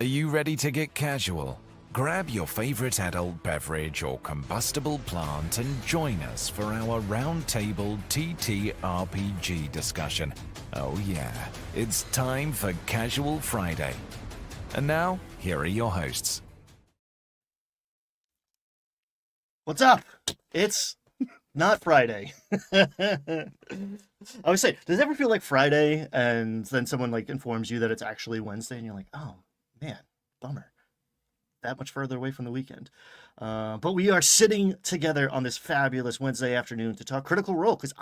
Are you ready to get casual? Grab your favorite adult beverage or combustible plant and join us for our roundtable TTRPG discussion. Oh yeah, it's time for Casual Friday. And now, here are your hosts. What's up? It's not Friday. I would say, does it ever feel like Friday and then someone like informs you that it's actually Wednesday and you're like, oh man, bummer. That much further away from the weekend. But we are sitting together on this fabulous Wednesday afternoon to talk Critical Role because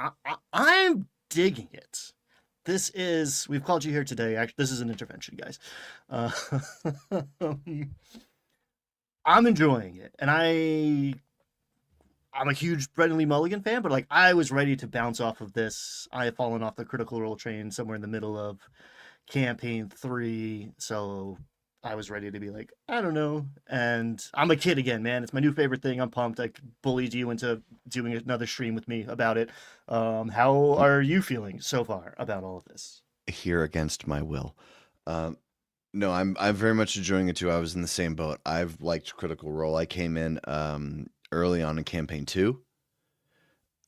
I'm digging it. We've called you here today. Actually, this is an intervention, guys. Uh, I'm enjoying it. And I'm a huge Brennen Lee Mulligan fan, but like I was ready to bounce off of this. I have fallen off the Critical Role train somewhere in the middle of campaign 3, so I was ready to be like, I don't know. And I'm a kid again, man. It's my new favorite thing. I'm pumped. I bullied you into doing another stream with me about it. How are you feeling so far about all of this? Here against my will. Um, no, I'm very much enjoying it too. I was in the same boat. I've liked Critical Role. I came in early on in campaign 2.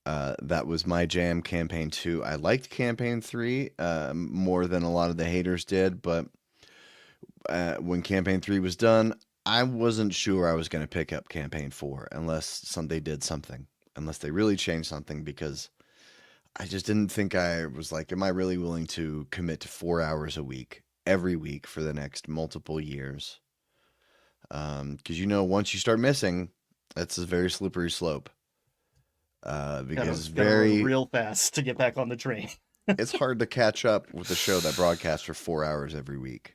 That was my jam, campaign 2. I liked campaign 3 more than a lot of the haters did, but when campaign 3 was done, I wasn't sure I was going to pick up campaign 4 unless they did something, unless they really changed something, because I just didn't think I was like, am I really willing to commit to 4 hours a week, every week for the next multiple years? Because once you start missing, that's a very slippery slope. Because it's Gotta run very, real fast to get back on the train. it's hard to catch up with a show that broadcasts for 4 hours every week.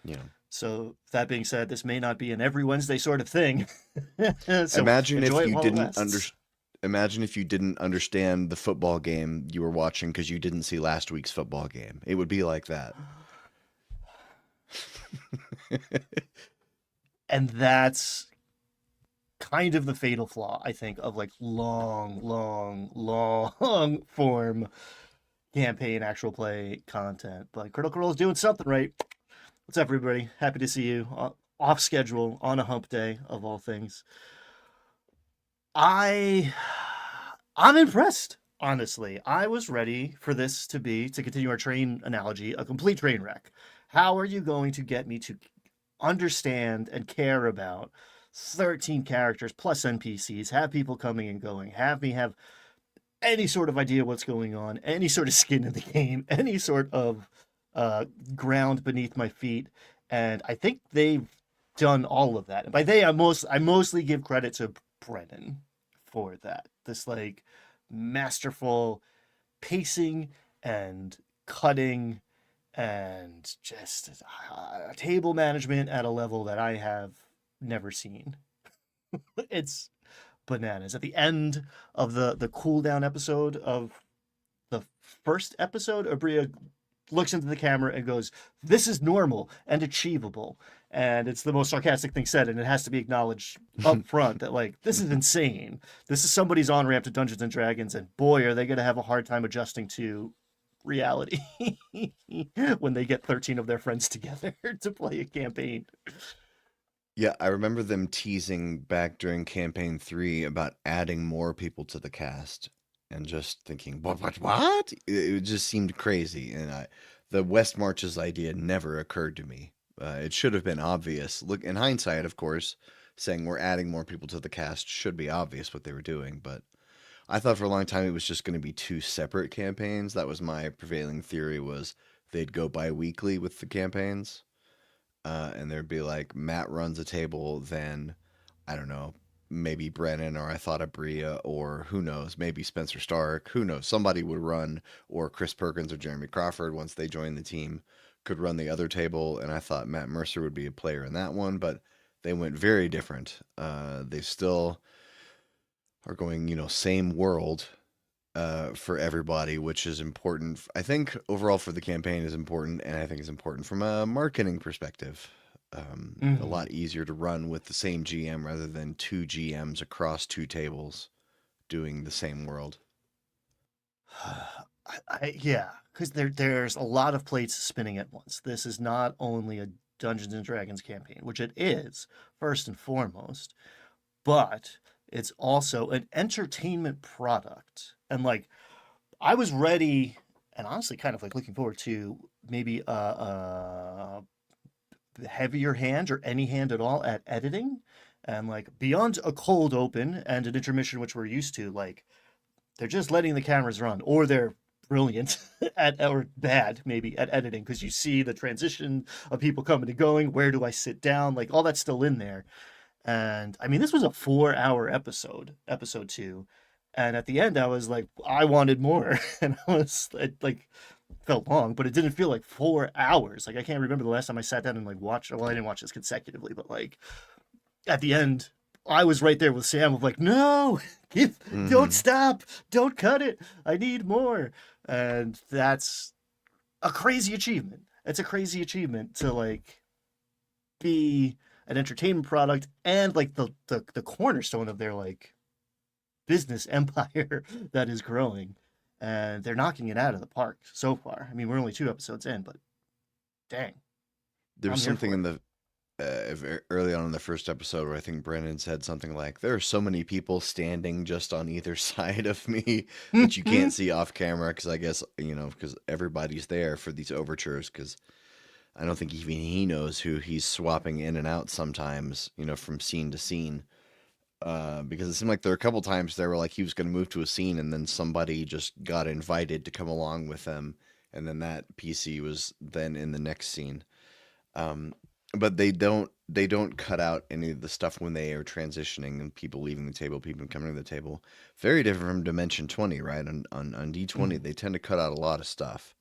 You know, So that being said, this may not be an every Wednesday sort of thing. So imagine if enjoy it you while it didn't lasts. imagine if you didn't understand the football game you were watching because you didn't see last week's football game. It would be like that. And that's kind of the fatal flaw, I think, of like long form campaign actual play content. But Critical Role is doing something right. What's up, everybody? Happy to see you off schedule on a hump day of all things. I I'm impressed. Honestly, I was ready for this to continue our train analogy, a complete train wreck. How are you going to get me to understand and care about 13 characters plus NPCs, have people coming and going, have me have any sort of idea what's going on, any sort of skin in the game, any sort of ground beneath my feet? And I think they've done all of that. And by they, I mostly give credit to Brennan for that. This like masterful pacing and cutting and just table management at a level that I have never seen. It's bananas. At the end of the cool down episode of the first episode, Abria looks into the camera and goes, "This is normal and achievable." And it's the most sarcastic thing said, and it has to be acknowledged up front that like this is insane. This is somebody's on ramp to Dungeons and Dragons, and boy, are they going to have a hard time adjusting to reality when they get 13 of their friends together to play a campaign. Yeah, I remember them teasing back during campaign 3 about adding more people to the cast, and just thinking, what? It just seemed crazy, and the West Marches idea never occurred to me. It should have been obvious. Look, in hindsight, of course, saying we're adding more people to the cast should be obvious what they were doing, but I thought for a long time it was just going to be two separate campaigns. That was my prevailing theory, was they'd go bi-weekly with the campaigns. And there'd be like Matt runs a table, then I don't know, maybe Brennan, or I thought of Bria, or who knows, maybe Spencer Stark, who knows, somebody would run, or Chris Perkins or Jeremy Crawford, once they joined the team, could run the other table. And I thought Matt Mercer would be a player in that one, but they went very different. They still are going, same world, for everybody, which is important. I think overall for the campaign is important, and I think it's important from a marketing perspective. A Mm-hmm. lot easier to run with the same GM rather than two GMs across two tables doing the same world. Yeah, because there's a lot of plates spinning at once. This is not only a Dungeons and Dragons campaign, which it is first and foremost, but it's also an entertainment product. And like I was ready and honestly kind of like looking forward to maybe a heavier hand or any hand at all at editing. And like beyond a cold open and an intermission, which we're used to, like they're just letting the cameras run, or they're brilliant at or bad maybe at editing because you see the transition of people coming and going. Where do I sit down? Like all that's still in there. And I mean, this was a 4 hour episode, episode two. And at the end, I was like, I wanted more. And I was it, like, felt long, but it didn't feel like 4 hours. Like, I can't remember the last time I sat down and like watched. Well, I didn't watch this consecutively, but like at the end, I was right there with Sam of like, no, don't stop, don't cut it. I need more. And that's a crazy achievement. It's a crazy achievement to like be an entertainment product and like the cornerstone of their like business empire that is growing, and they're knocking it out of the park so far. I mean, we're only 2 episodes in, but dang, There was I'm here something for in it. the early on in the first episode where I think Brennan said something like, "There are so many people standing just on either side of me that you can't see off camera." Because I guess because everybody's there for these overtures. Because I don't think even he knows who he's swapping in and out sometimes. From scene to scene. Because it seemed like there were a couple times there were like he was going to move to a scene and then somebody just got invited to come along with them, and then that PC was then in the next scene. Um, but they don't cut out any of the stuff when they are transitioning and people leaving the table, people coming to the table. Very different from Dimension 20, right? On D20, Mhm. they tend to cut out a lot of stuff.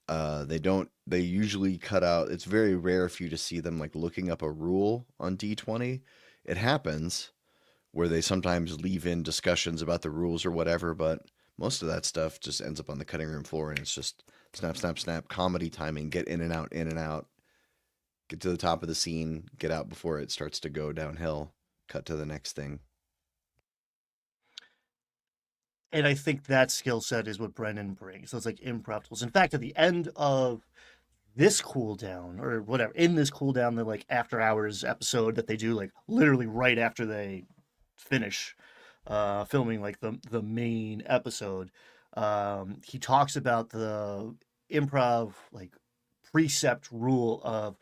They don't. They usually cut out. It's very rare for you to see them like looking up a rule on D20. It happens where they sometimes leave in discussions about the rules or whatever, but most of that stuff just ends up on the cutting room floor and it's just snap, snap, snap, comedy timing, get in and out, get to the top of the scene, get out before it starts to go downhill, cut to the next thing. And I think that skill set is what Brennan brings. So it's like improv tools. In fact, at the end of this cooldown or whatever, in this cooldown, the like after hours episode that they do, like literally right after they finish filming like the main episode, he talks about the improv like precept rule of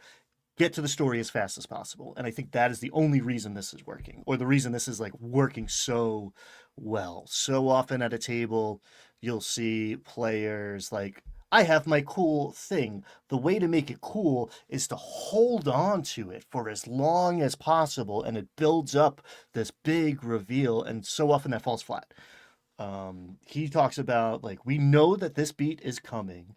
get to the story as fast as possible. And I think that is the only reason this is working, or the reason this is like working so well. So often at a table, you'll see players like, I have my cool thing. The way to make it cool is to hold on to it for as long as possible, and it builds up this big reveal, and so often that falls flat. He talks about like, we know that this beat is coming.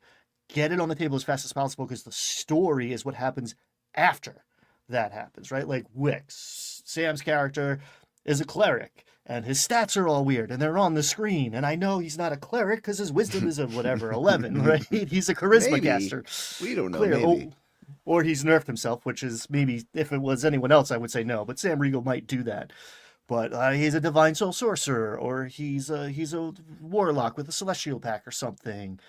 Get it on the table as fast as possible because the story is what happens after that happens, right? Like Wix, Sam's character is a cleric and his stats are all weird and they're on the screen. And I know he's not a cleric because his wisdom is a whatever, 11, right? He's a charisma Maybe. caster. We don't know. Clear. Maybe. Or he's nerfed himself, which is maybe if it was anyone else, I would say no. But Sam Riegel might do that. But he's a divine soul sorcerer, or he's a warlock with a celestial pack or something.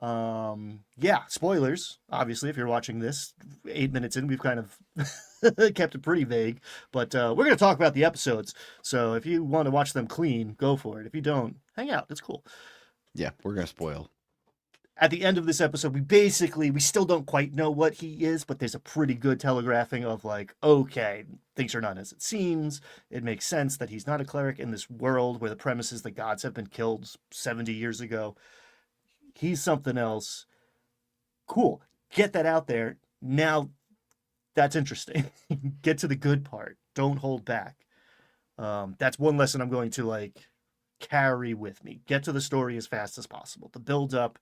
Yeah, spoilers. Obviously, if you're watching this 8 minutes in, we've kind of kept it pretty vague. But we're going to talk about the episodes. So if you want to watch them clean, go for it. If you don't, hang out. It's cool. Yeah, we're gonna spoil. At the end of this episode, we still don't quite know what he is, but there's a pretty good telegraphing of like, okay, things are not as it seems. It makes sense that he's not a cleric in this world where the premise is the gods have been killed 70 years ago. He's something else. Cool. Get that out there. Now that's interesting. Get to the good part. Don't hold back. That's one lesson I'm going to like carry with me. Get to the story as fast as possible. The build up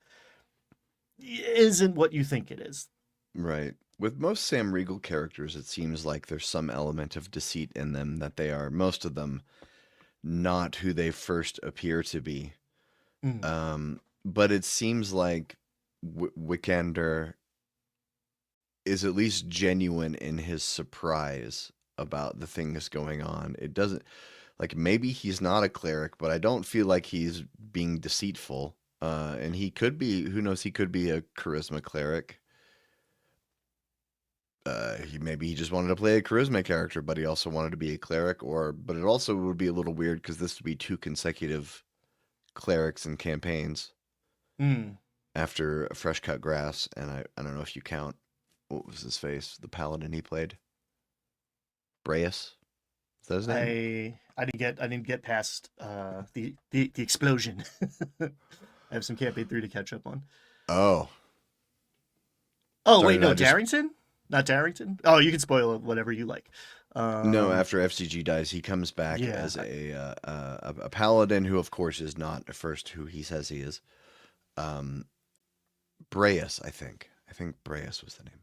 isn't what you think it is. Right. With most Sam Riegel characters, it seems like there's some element of deceit in them that they are, most of them, not who they first appear to be. Mm. But it seems like Wickander is at least genuine in his surprise about the things going on. It doesn't, like, maybe he's not a cleric, but I don't feel like he's being deceitful. And he could be, who knows, he could be a charisma cleric. Maybe he just wanted to play a charisma character, but he also wanted to be a cleric, but it also would be a little weird because this would be 2 consecutive clerics and campaigns Hmm. after a fresh cut grass, and I don't know if you count what was his face, the paladin he played, Breus. Is that his name? I didn't get past the explosion. I have some campaign 3 to catch up on. Oh, Oh sorry, wait, no, no, just Darrington? Not Darrington? Oh, you can spoil it, whatever you like. no. Um, After FCG dies, he comes back yeah, as a paladin who, of course, is not at first who he says he is. Um, Breus, I think. I think Breus was the name.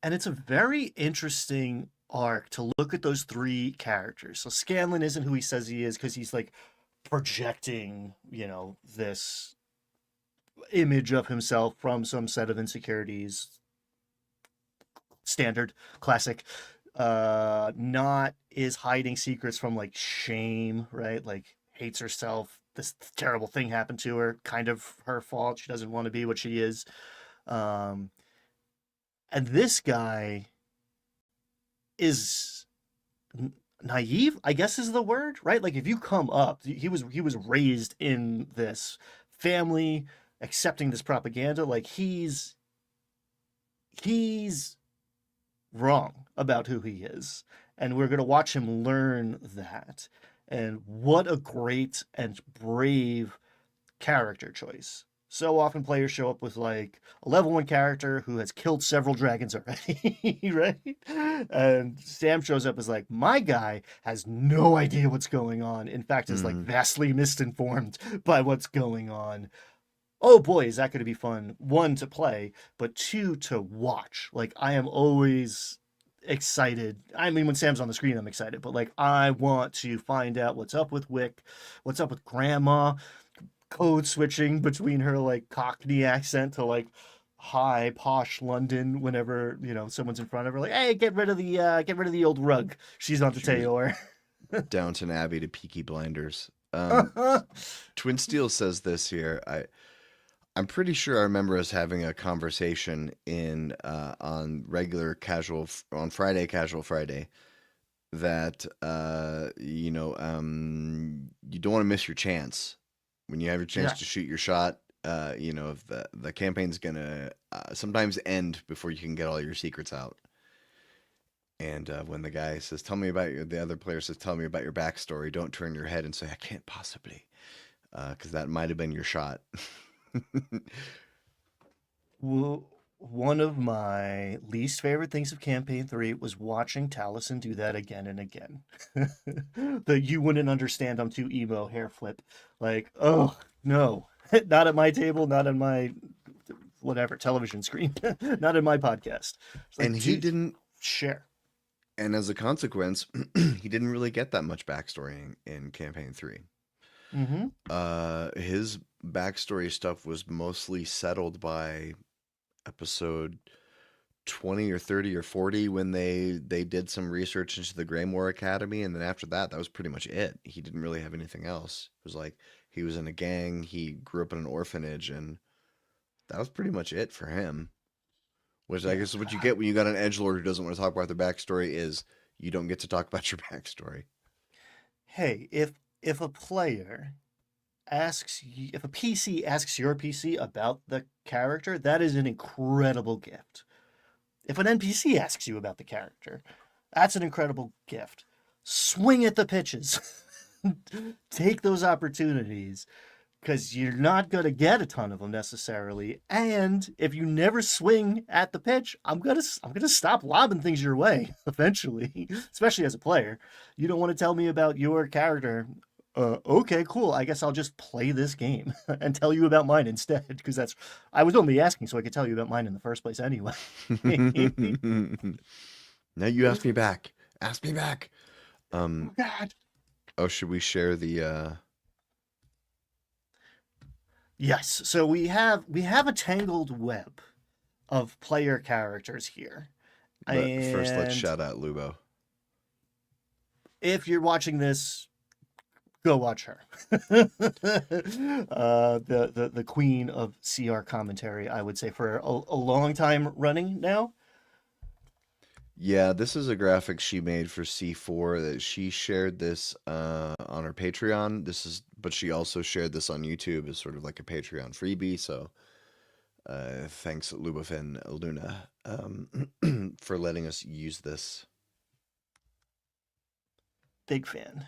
and it's a very interesting arc to look at those 3 characters. So Scanlan isn't who he says he is because he's like projecting, this image of himself from some set of insecurities, standard, classic. Not is hiding secrets from like shame, right? Like hates herself. This terrible thing happened to her, kind of her fault. She doesn't want to be what she is. Um, and this guy is naive, I guess is the word, right? Like if you come up, he was raised in this family, accepting this propaganda. Like he's wrong about who he is. And we're going to watch him learn that. And what a great and brave character choice. So often players show up with like a level 1 character who has killed several dragons already, right? And Sam shows up as like, my guy has no idea what's going on. In fact, is like Mm. vastly misinformed by what's going on. Oh boy, is that going to be fun. 1 to play, but 2 to watch. Like I am always excited. I mean, when Sam's on the screen, I'm excited, but like I want to find out what's up with Wick, what's up with Grandma, code switching between her like Cockney accent to like high posh London whenever, someone's in front of her, like, hey, get rid of the old rug. She's on the She was Tayor. Downton Abbey to Peaky Blinders. Twin Steel says this here. I'm pretty sure I remember us having a conversation on regular casual on Friday, casual Friday, that you don't want to miss your chance when you have your chance Yeah. to shoot your shot. If the campaign's gonna sometimes end before you can get all your secrets out. And when the guy says, the other player says, tell me about your backstory, don't turn your head and say, I can't possibly, because that might have been your shot. Well, one of my least favorite things of campaign 3 was watching Taliesin do that again and again. The you wouldn't understand, I'm too emo hair flip. Like, oh no, not at my table, not on my whatever television screen, not in my podcast. It's like, And he dude, didn't, share. and as a consequence, he didn't really get that much backstory in campaign 3. Mm-hmm. His backstory stuff was mostly settled by episode 20 or 30 or 40 when they did some research into the Greymoor Academy, and then after that was pretty much it. He didn't really have anything else. It was like he was in a gang, he grew up in an orphanage, and that was pretty much it for him. Which I Yeah. guess is what you get when you got an edgelord who doesn't want to talk about their backstory is you don't get to talk about your backstory. Hey, if a player if a PC asks your PC about the character, that is an incredible gift. If an NPC asks you about the character, that's an incredible gift. Swing at the pitches. Take those opportunities because you're not going to get a ton of them necessarily. And if you never swing at the pitch, I'm gonna stop lobbing things your way eventually, especially as a player. You don't want to tell me about your character. Okay, cool. I guess I'll just play this game and tell you about mine instead, because I was only asking so I could tell you about mine in the first place anyway. Now you ask me back. Ask me back. Oh God. Oh, should we share the Yes. So we have a tangled web of player characters here. first let's And shout out Lubo. if you're watching this, go watch her. The queen of CR commentary, I would say, for a long time running now. Yeah, this is a graphic she made for C4 that she shared this on her Patreon. But she also shared this on YouTube as sort of like a Patreon freebie. So thanks, Lubafin Luna, for letting us use this. Big fan.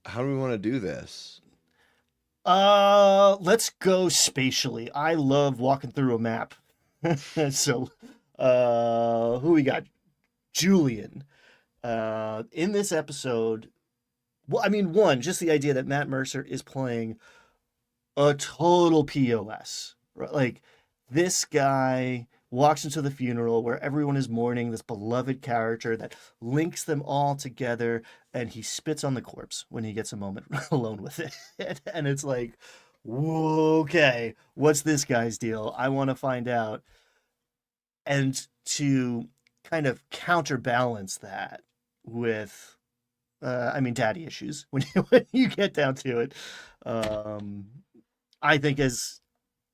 How do we want to do this? Let's go spatially. I love walking through a map. So, who we got? Julian. In this episode, well, I mean, one, just the idea that Matt Mercer is playing a total POS. Right? Like, this guy walks into the funeral where everyone is mourning this beloved character that links them all together, and he spits on the corpse when he gets a moment alone with it. And it's like, okay, what's this guy's deal? I want to find out. And to kind of counterbalance that with, I mean, daddy issues when when you get down to it, um, I think has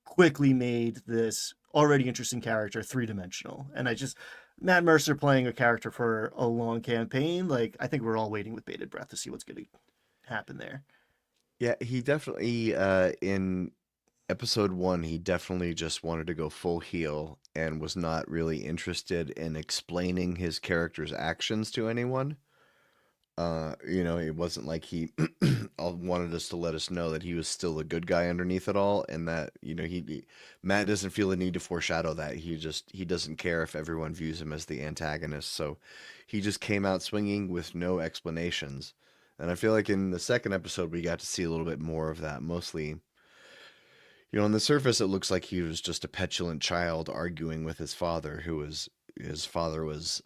quickly made this already interesting character three-dimensional. And Matt Mercer playing a character for a long campaign, like, I think we're all waiting with bated breath to see what's going to happen there. Yeah, he definitely in episode 1, he definitely just wanted to go full heel and was not really interested in explaining his character's actions to anyone. It wasn't like he wanted us to let us know that he was still a good guy underneath it all, and that Matt doesn't feel the need to foreshadow that. He doesn't care if everyone views him as the antagonist, so he just came out swinging with no explanations. And I feel like in the second episode we got to see a little bit more of that. Mostly, on the surface it looks like he was just a petulant child arguing with his father, his father was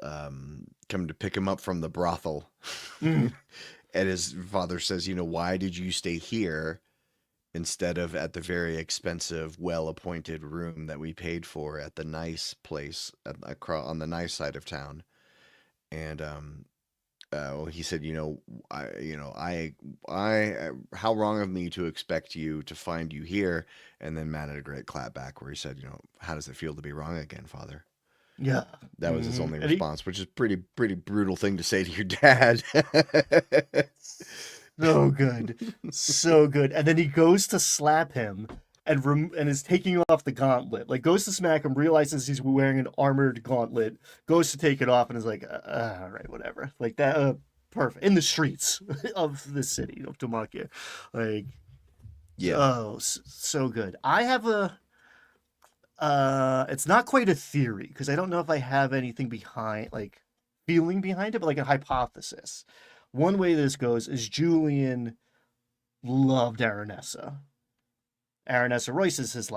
coming to pick him up from the brothel. Mm. And his father says, why did you stay here instead of at the very expensive, well-appointed room that we paid for at the nice place on the nice side of town? And well, he said, how wrong of me to expect you to find you here. And then Matt had a great clap back where he said, how does it feel to be wrong again, father? Yeah. That was his only And response, which is pretty brutal thing to say to your dad. so good. So good. And then he goes to slap him and is taking off the gauntlet. Like, goes to smack him, realizes he's wearing an armored gauntlet, goes to take it off, and is like, all right, whatever. Like that, perfect. In the streets of the city of Tomakia. Like, Yeah. oh, so good. I have it's not quite a theory, because I don't know if I have anything behind, like, feeling behind it, but like a hypothesis. One way this goes is Julian loved Aranessa. Aranessa Royce is his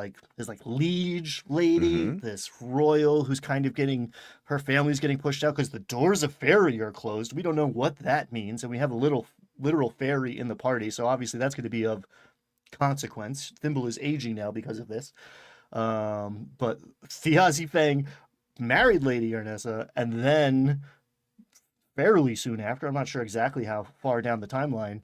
liege lady, Mm-hmm. this royal who's kind of her family's getting pushed out because the doors of fairy are closed. We don't know what that means, and we have a literal fairy in the party, so obviously that's going to be of consequence. Thimble is aging now because of this. But Thiazi Fang married Lady Aranessa, and then fairly soon after, I'm not sure exactly how far down the timeline,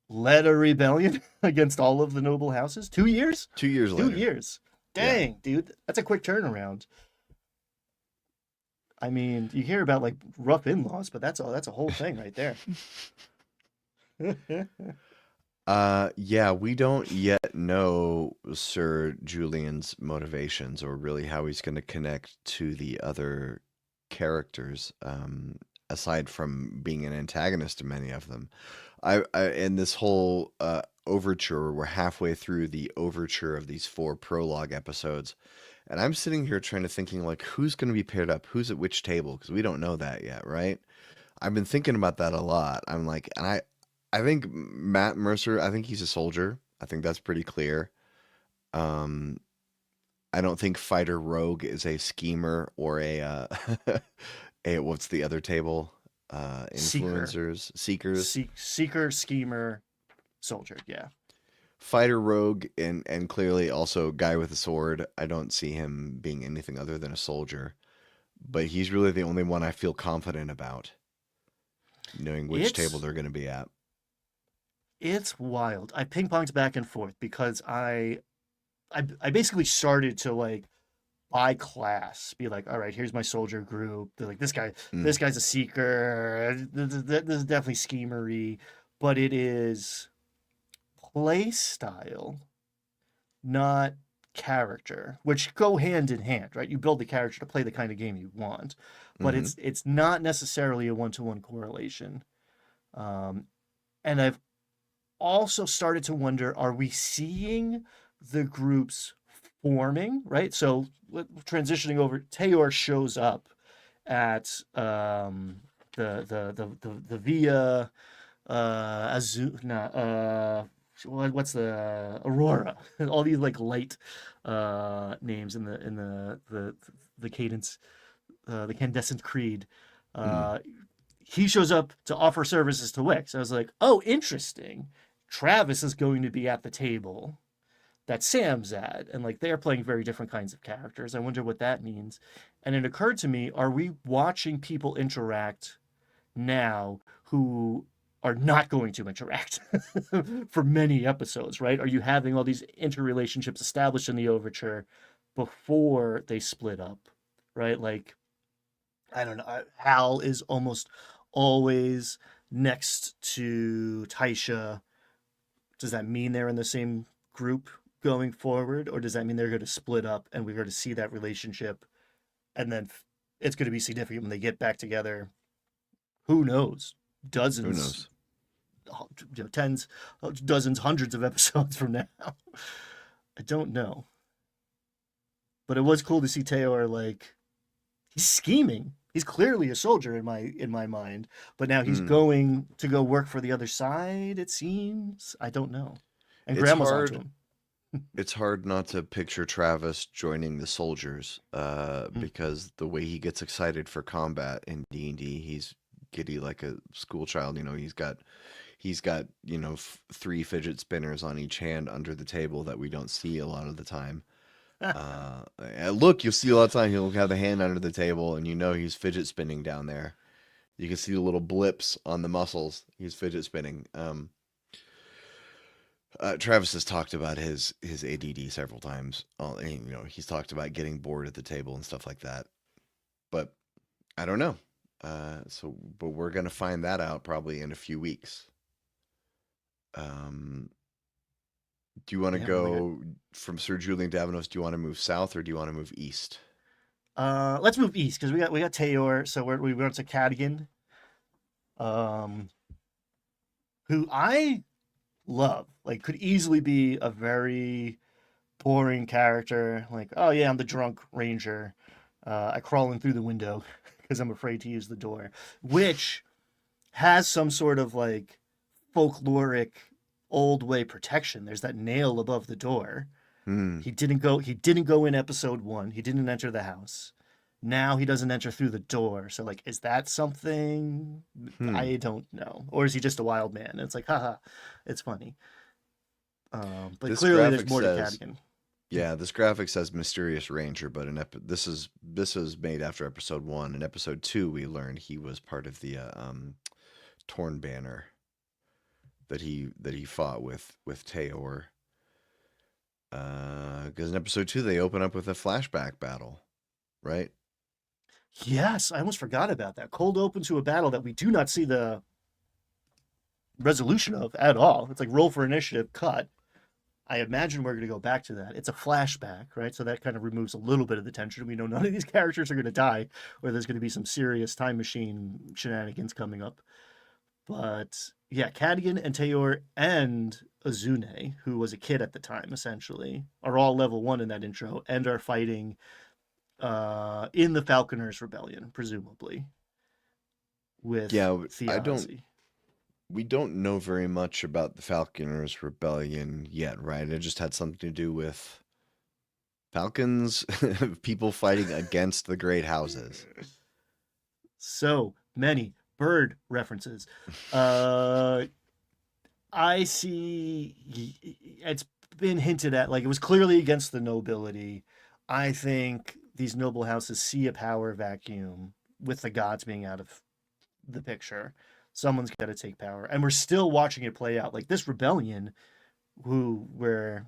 led a rebellion against all of the noble houses. 2 years? 2 years later. 2 years. Yeah. Dang, dude. That's a quick turnaround. I mean, you hear about like rough in-laws, but that's a whole thing right there. Yeah, we don't yet know Sir Julian's motivations or really how he's going to connect to the other characters, aside from being an antagonist to many of them. In this whole overture, we're halfway through the overture of these 4 prologue episodes, and I'm sitting here thinking like, who's going to be paired up? Who's at which table? Because we don't know that yet, right? I've been thinking about that a lot. I'm like, and I think Matt Mercer, I think he's a soldier. I think that's pretty clear. Um, I don't think Fighter Rogue is a schemer or a what's the other table? Influencers, seekers. Seeker, schemer, soldier. Yeah. Fighter Rogue and clearly also guy with a sword. I don't see him being anything other than a soldier, but he's really the only one I feel confident about, knowing which table they're going to be at. It's wild. I ping ponged back and forth because I basically started to like by class. Be like, all right, here's my soldier group. They're like, this Mm, guy's a seeker. This is definitely schemery, but it is play style, not character, which go hand in hand, right? You build the character to play the kind of game you want, but mm-hmm. it's not necessarily a one-to-one correlation. Um, and I've also started to wonder, are we seeing the groups forming, right? So transitioning over, Tayor shows up at the Via Azuna, what's the Aurora? All these like light names in the cadence, the Candescent Creed. Mm. Uh, he shows up to offer services to Wix. I was like, oh, interesting. Travis is going to be at the table that Sam's at, and like they're playing very different kinds of characters. I wonder what that means. And it occurred to me, are we watching people interact now who are not going to interact for many episodes, right? Are you having all these interrelationships established in the overture before they split up, right? Like, I don't know. Hal is almost always next to Taisha. Does that mean they're in the same group going forward, or does that mean they're going to split up and we're going to see that relationship, and then it's going to be significant when they get back together? Who knows? Who Dozens, knows? tens, dozens, hundreds of episodes from now. I don't know, but it was cool to see Taylor like he's scheming. He's clearly a soldier in my mind, but now he's Mm. going to go work for the other side. It seems. I don't know. And It's Grandma's onto hard. him. It's hard not to picture Travis joining the soldiers, Mm. because the way he gets excited for combat in D&D, he's giddy like a school child. You know, he's got three fidget spinners on each hand under the table that we don't see a lot of the time. Look, you'll see a lot of time he'll have the hand under the table, and he's fidget spinning down there. You can see the little blips on the muscles. He's fidget spinning. Travis has talked about his ADD several times. And, he's talked about getting bored at the table and stuff like that. But I don't know. But we're gonna find that out probably in a few weeks. Um, do you want to Yeah, really good. go from Sir Julian Davenos? Do you want to move south or do you want to move east? Let's move east because we got Tayor, so we went to Cadigan, um, who I love. Like, could easily be a very boring character. Like, oh yeah, I'm the drunk ranger. I crawl in through the window because I'm afraid to use the door, which has some sort of like folkloric old way protection. There's that nail above the door. Hmm. He didn't go in episode 1. He didn't enter the house. Now he doesn't enter through the door. So like, is that something? Hmm. I don't know. Or is he just a wild man? And it's like, haha, it's funny. But This clearly there's graphic more to says, Cadigan. yeah, this graphic says Mysterious Ranger, but this is made after episode 1. In episode 2, we learned he was part of the Torn Banner that he fought with Tayor. Because in episode 2 they open up with a flashback battle, right? Yes, I almost forgot about that. Cold open to a battle that we do not see the resolution of at all. It's like roll for initiative, cut. I imagine we're going to go back to that. It's a flashback, right? So that kind of removes a little bit of the tension. We know none of these characters are going to die, or there's going to be some serious time machine shenanigans coming up. But yeah, Cadigan and Tayor and Azune, who was a kid at the time, essentially, are all level 1 in that intro and are fighting in the Falconers Rebellion, presumably, with Yeah, I don't. Theozy. We don't know very much about the Falconers Rebellion yet, right? It just had something to do with falcons, people fighting against the great houses. So many bird references. Uh, I see it's been hinted at, like it was clearly against the nobility. I think these noble houses see a power vacuum with the gods being out of the picture. Someone's got to take power. And we're still watching it play out. Like this rebellion, who we're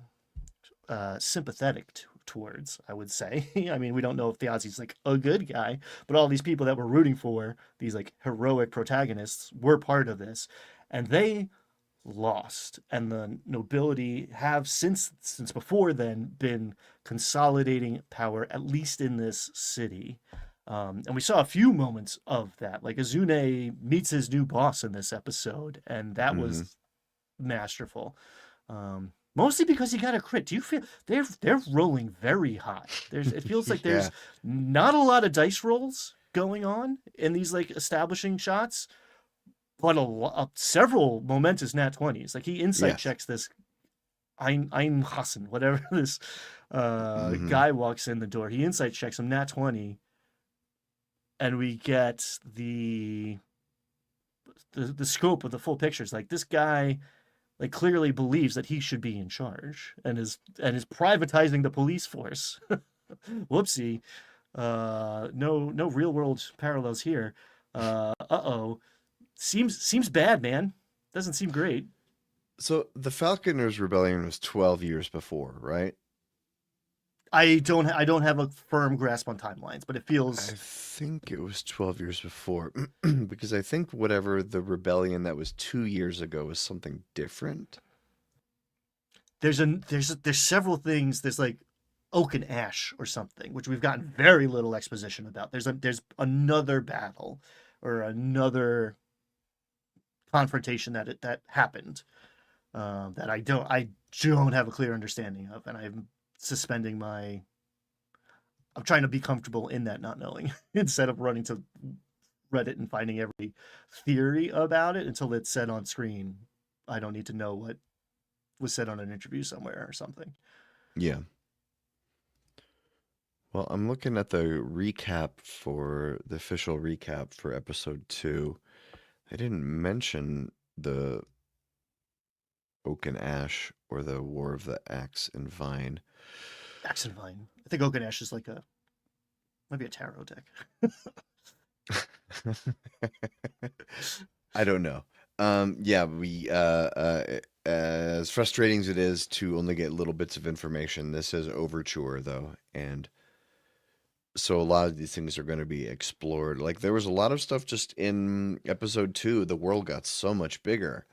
sympathetic towards, I would say. I mean, we don't know if Theozy's like a good guy, but all these people that we're rooting for, these like heroic protagonists, were part of this, and they lost, and the nobility have since before then been consolidating power, at least in this city. And we saw a few moments of that. Like Azune meets his new boss in this episode, and that Hmm. was masterful. Mostly because he got a crit. Do you feel they're rolling very high? It feels like Yeah, there's not a lot of dice rolls going on in these like establishing shots, but several momentous nat 20s. Like he insight yes. checks this Ein Hassan, whatever this Hmm. guy walks in the door. He insight checks him nat 20, and we get the scope of the full pictures. Like this guy like clearly believes that he should be in charge and is privatizing the police force. Whoopsie. No real world parallels here. Uh-oh. Seems bad, man. Doesn't seem great. So the Falconers Rebellion was 12 years before, right? I don't have a firm grasp on timelines, but it I feels think it was 12 years before because I think whatever the rebellion that was 2 years ago was something different. there's several things. There's like oak and ash or something, which we've gotten very little exposition about. There's another battle or another confrontation that happened that I don't have a clear understanding of, and suspending my I'm trying to be comfortable in that not knowing instead of running to Reddit and finding every theory about it until it's said on screen. I don't need to know what was said on an interview somewhere or something. Yeah. Well, I'm looking at the official recap for episode 2. They didn't mention the Oak and Ash or the War of the Axe and Vine. Axe and Vine. I think Oak and Ash is like maybe a tarot deck. I don't know. Yeah, we as frustrating as it is to only get little bits of information, this is overture though, and so a lot of these things are going to be explored. Like there was a lot of stuff just in episode 2. The world got so much bigger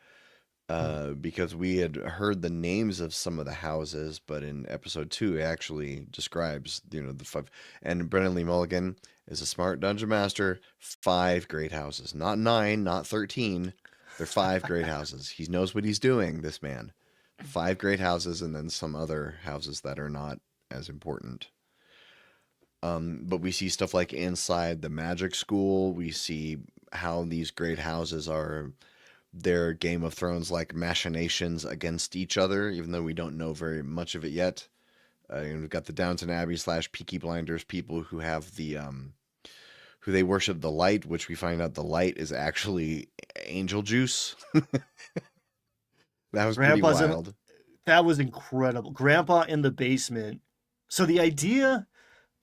because we had heard the names of some of the houses, but in episode 2 it actually describes the five. And Brennen Lee Mulligan is a smart dungeon master. 5 great houses, not 9, not 13. They're 5 great houses. He knows what he's doing. This man, 5 great houses, and then some other houses that are not as important. But we see stuff like inside the magic school. We see how these great houses are their Game of Thrones like machinations against each other, even though we don't know very much of it yet. We've got the Downton Abbey / Peaky Blinders people who have who they worship the light, which we find out the light is actually angel juice. That was pretty Grandpa's in wild. That was incredible. Grandpa in the basement. So the idea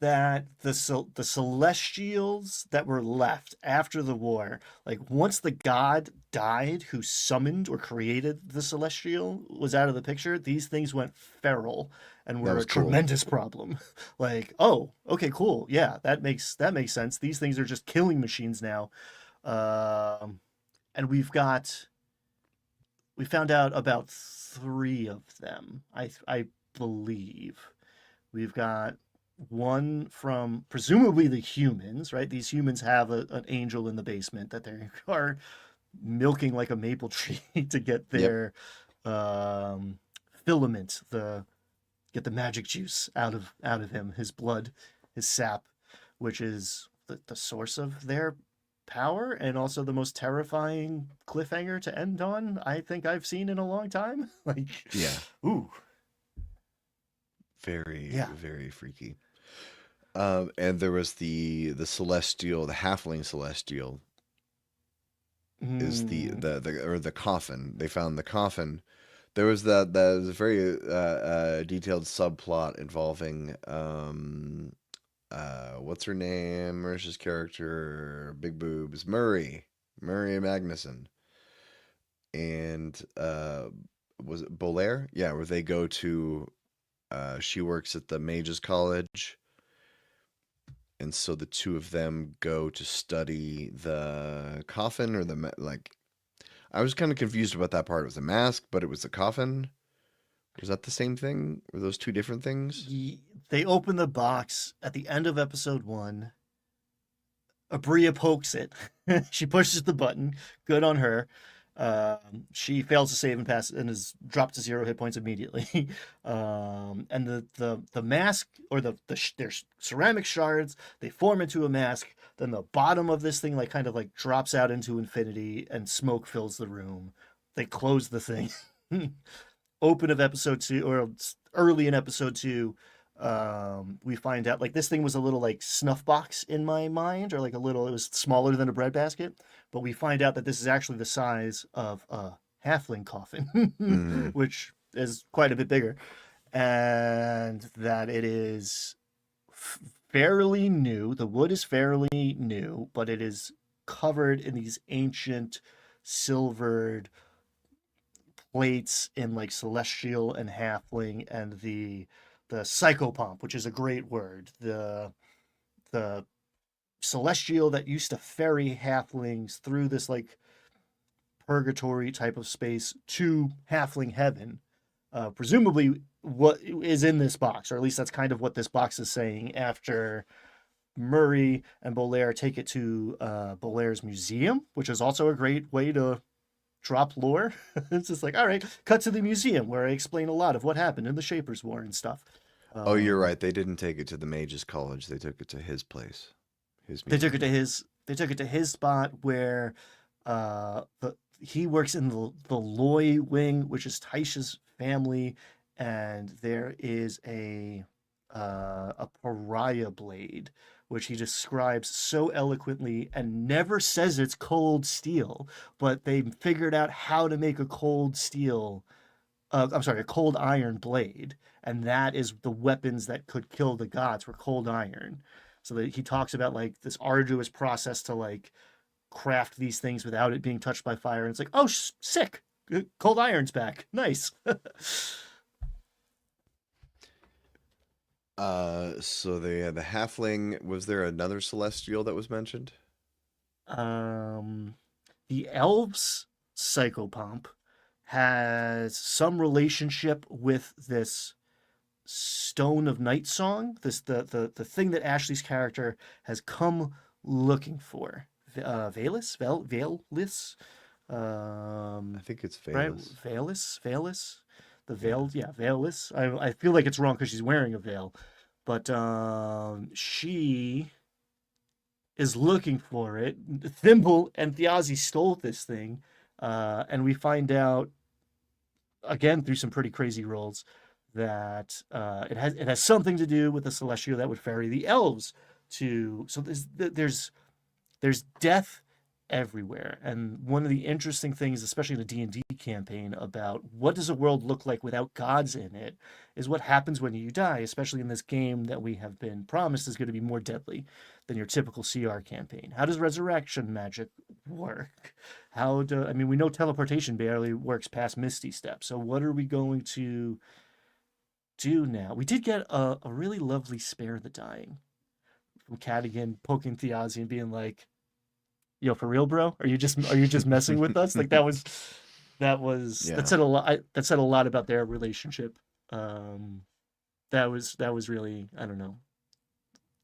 that the Celestials that were left after the war, like once the god died who summoned or created the Celestial was out of the picture, these things went feral and That were was a cool. tremendous problem. Like, oh, okay, cool. Yeah, that makes sense. These things are just killing machines now. Um, and we found out about 3 of them, I believe. We've got one from presumably the humans, right? These humans have an angel in the basement that they are milking like a maple tree to get Yep. their filament, get the magic juice out of him, his blood, his sap, which is the source of their power and also the most terrifying cliffhanger to end on I think I've seen in a long time. Like, Yeah. ooh, Very, yeah. very freaky. And there was the celestial, the halfling celestial is Mm, the coffin. They found the coffin. There was that was a very detailed subplot involving what's her name? Mercer's character, big boobs, Murray Magnuson, and was it Bolaire? Yeah, where they go to she works at the Mages College, and so the two of them go to study the coffin or like. I was kind of confused about that part. It was a mask, but it was a coffin. Was that the same thing? Were those two different things? They open the box at the end of episode 1. Abria pokes it. She pushes the button. Good on her. She fails to save and pass and is dropped to 0 hit points immediately. And the mask or there's ceramic shards. They form into a mask. Then the bottom of this thing kind of drops out into infinity, and smoke fills the room. They close the thing. Open of episode 2, or early in episode 2. We find out this thing was a little snuff box in my mind, or it was smaller than a breadbasket, but we find out that this is actually the size of a halfling coffin, which is quite a bit bigger, and that it is fairly new. The wood is fairly new, but it is covered in these ancient silvered plates in celestial and halfling, and the psychopomp, which is a great word. The celestial that used to ferry halflings through this purgatory type of space to halfling heaven. Presumably what is in this box, or at least that's kind of what this box is saying, after Murray and Bolaire take it to Bolaire's museum, which is also a great way to drop lore. It's just all right, cut to the museum where I explain a lot of what happened in the Shapers' War and stuff. Oh, you're right. They didn't take it to the Mages College. They took it to his place. They took it to his spot where he works in the Loy wing, which is Taisha's family, and there is a pariah blade, which he describes so eloquently and never says it's cold steel, but they figured out how to make a cold iron blade, and that is the weapons that could kill the gods, were cold iron. So that he talks about this arduous process to craft these things without it being touched by fire, and it's oh, sick, cold iron's back, nice. So the halfling, was there another celestial that was mentioned? The elves' psychopomp has some relationship with this Stone of Night Song, the thing that Ashley's character has come looking for. Valis? I think it's Valis. Right? Valis? The veil, yeah, Valis. I feel like it's wrong because she's wearing a veil, but she is looking for it. Thimble and Thiazi stole this thing, and we find out again through some pretty crazy rolls that it has something to do with the celestial that would ferry the elves to. So there's death everywhere, and one of the interesting things, especially in the D&D campaign, about what does a world look like without gods in it, is what happens when you die, especially in this game that we have been promised is going to be more deadly than your typical CR campaign. How does resurrection magic work? We know teleportation barely works past Misty Step, so what are we going to do now? We did get a really lovely Spare the Dying from Cadigan poking Thiazi and being yo, for real, bro? Are you just messing with us? That said a lot. That said a lot about their relationship. That was really, I don't know.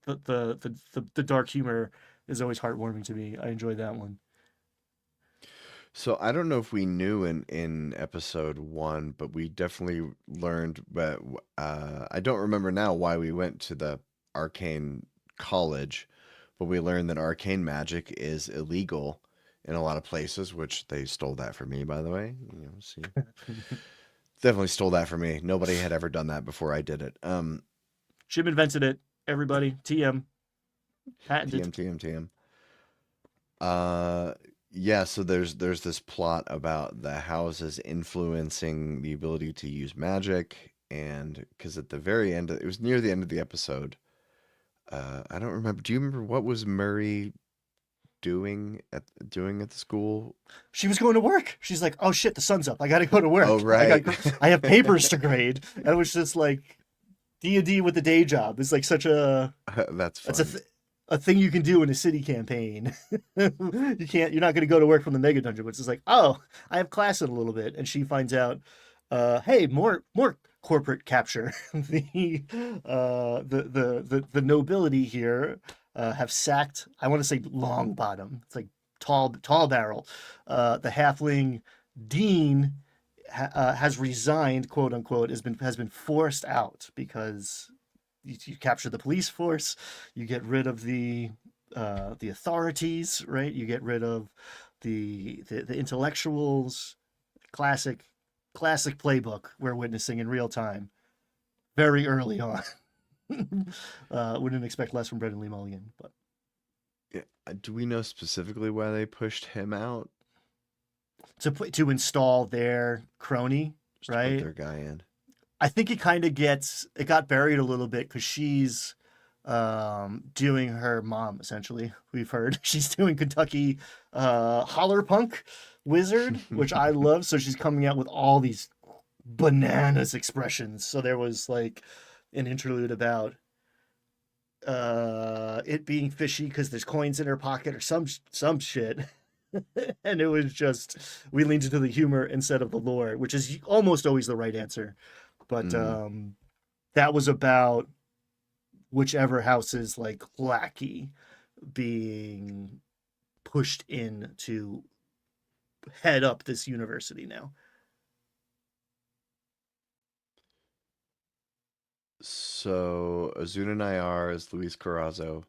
The dark humor is always heartwarming to me. I enjoyed that one. So I don't know if we knew in episode 1, but we definitely learned. But I don't remember now why we went to the arcane college. But we learned that arcane magic is illegal in a lot of places, which they stole that from me, by the way. See, definitely stole that from me. Nobody had ever done that before I did it. Jim invented it. Everybody, TM, patented. TM. Yeah. So there's this plot about the houses influencing the ability to use magic, and because at the very end, it was near the end of the episode. I don't remember. Do you remember what was Murray doing at the school? She was going to work. She's like, "Oh shit, the sun's up. I got to go to work. Oh right. I have papers to grade." And it was just D&D with the day job is like such a That's that's a fun. a thing you can do in a city campaign. You're not going to go to work from the mega dungeon, but it's just like, oh, I have class in a little bit, and she finds out, hey, more corporate capture. The nobility here have sacked. I want to say Long Bottom. It's like tall barrel. The halfling dean has resigned, quote unquote, has been forced out because you capture the police force, you get rid of the authorities, right? You get rid of the intellectuals. Classic, classic playbook we're witnessing in real time, very early on. Wouldn't expect less from Brennen Lee Mulligan, but Yeah. Do we know specifically why they pushed him out? to install their crony, Just to put right? their guy in. I think it got buried a little bit because she's doing her mom essentially. We've heard she's doing Kentucky holler punk wizard, which I love. So she's coming out with all these bananas expressions. So there was like an interlude about it being fishy because there's coins in her pocket or some shit. And it was just we leaned into the humor instead of the lore, which is almost always the right answer. But Mm. that was about whichever house's like lackey being pushed in to head up this university now. So Azuna Nayar is Luis Carrazzo.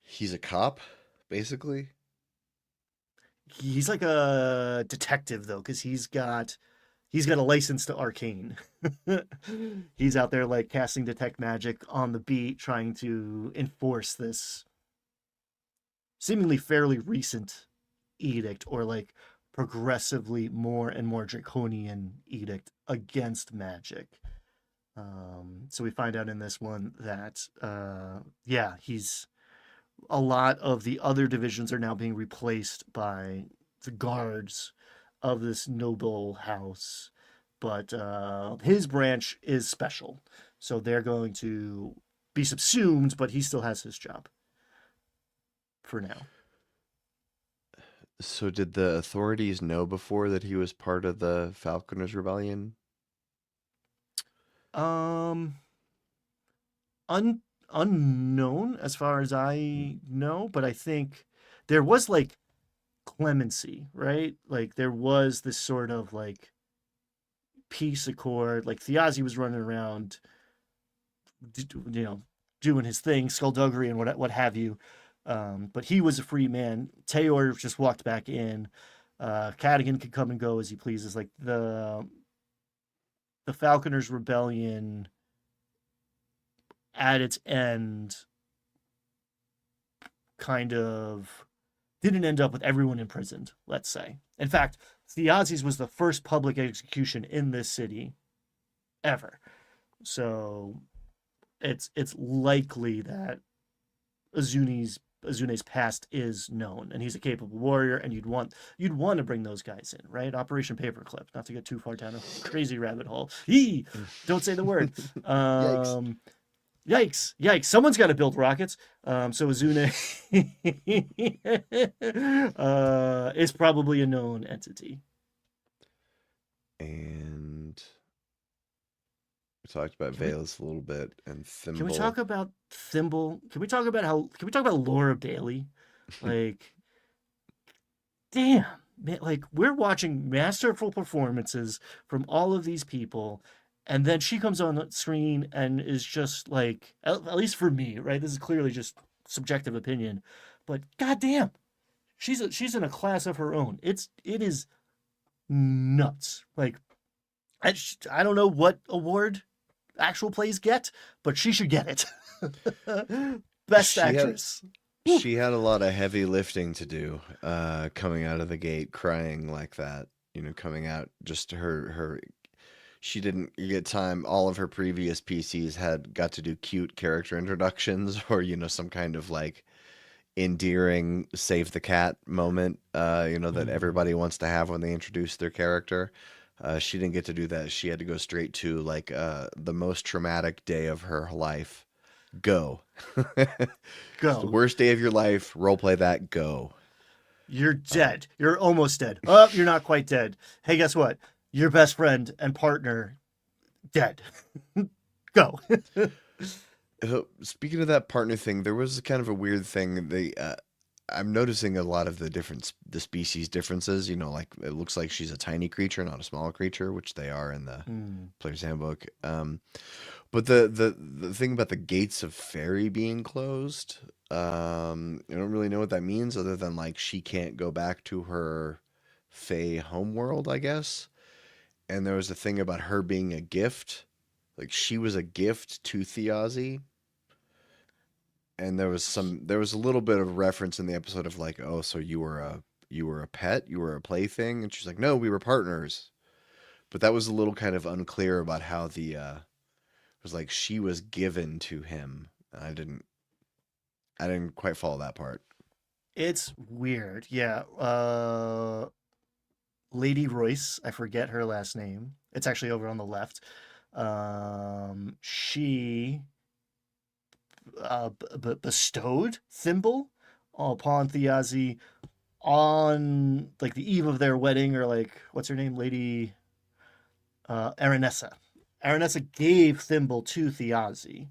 He's a cop, basically. He's like a detective though, because he's got a license to arcane. He's out there like casting detect magic on the beat, trying to enforce this seemingly fairly recent edict, or like progressively more and more draconian edict against magic. So we find out in this one that yeah, he's a lot of the other divisions are now being replaced by the guards of this noble house, but his branch is special, so they're going to be subsumed, but he still has his job for now. So did the authorities know before that he was part of the Falconers Rebellion? Um, un unknown as far as Mm. I know, but I think there was like clemency, right? Like there was this sort of like peace accord. Like Thiazi was running around, you know, doing his thing, skullduggery and what have you. But he was a free man. Tayor just walked back in. Cadigan could come and go as he pleases. Like the Falconers Rebellion at its end kind of didn't end up with everyone imprisoned, let's say. In fact, Thiazi's was the first public execution in this city ever. So it's likely that Azune's past is known, and he's a capable warrior, and you'd want to bring those guys in, right? Operation Paperclip, not to get too far down a crazy rabbit hole. Don't say the word. Yikes. Yikes! Someone's got to build rockets. So Azune is probably a known entity. And we talked about Can we Valus a little bit and can we Thimble. talk about Thimble? Can we talk about Laura Bailey? Like, damn, man, like we're watching masterful performances from all of these people, and then she comes on the screen and is just like, at least for me, right? This is clearly just subjective opinion, but goddamn, she's in a class of her own. It is nuts. Like I don't know what award actual plays get, but she should get it. Best She had actress. Woo. she had a lot of heavy lifting to do, coming out of the gate crying like that. Coming out just her she didn't get time. All of her previous PCs had got to do cute character introductions or, some kind of like endearing save the cat moment, that Mhm. everybody wants to have when they introduce their character. She didn't get to do that. She had to go straight to like the most traumatic day of her life. Go. It's the Go. worst day of your life. Role play that. Go. You're Um, dead. You're almost dead. Oh, you're not quite dead. Hey, guess what? Your best friend and partner dead. Go. Speaking of that partner thing, there was kind of a weird thing. I'm noticing a lot of the species differences. You know, like it looks like she's a tiny creature, not a small creature, which they are in the Hmm. player's handbook. But the thing about the gates of fairy being closed, I don't really know what that means, other than like she can't go back to her Fey homeworld, I guess. And there was a thing about her being a gift, like she was a gift to Theozy. And there was a little bit of reference in the episode of like, oh, so you were a pet, you were a plaything, and she's like, no, we were partners. But that was a little kind of unclear about how it was like she was given to him. I didn't quite follow that part. It's weird. Yeah. Lady Royce, I forget her last name. It's actually over on the left. She bestowed Thimble upon Thiazi on like the eve of their wedding, or like what's her name, Lady Aranessa. Aranessa gave Thimble to Thiazi,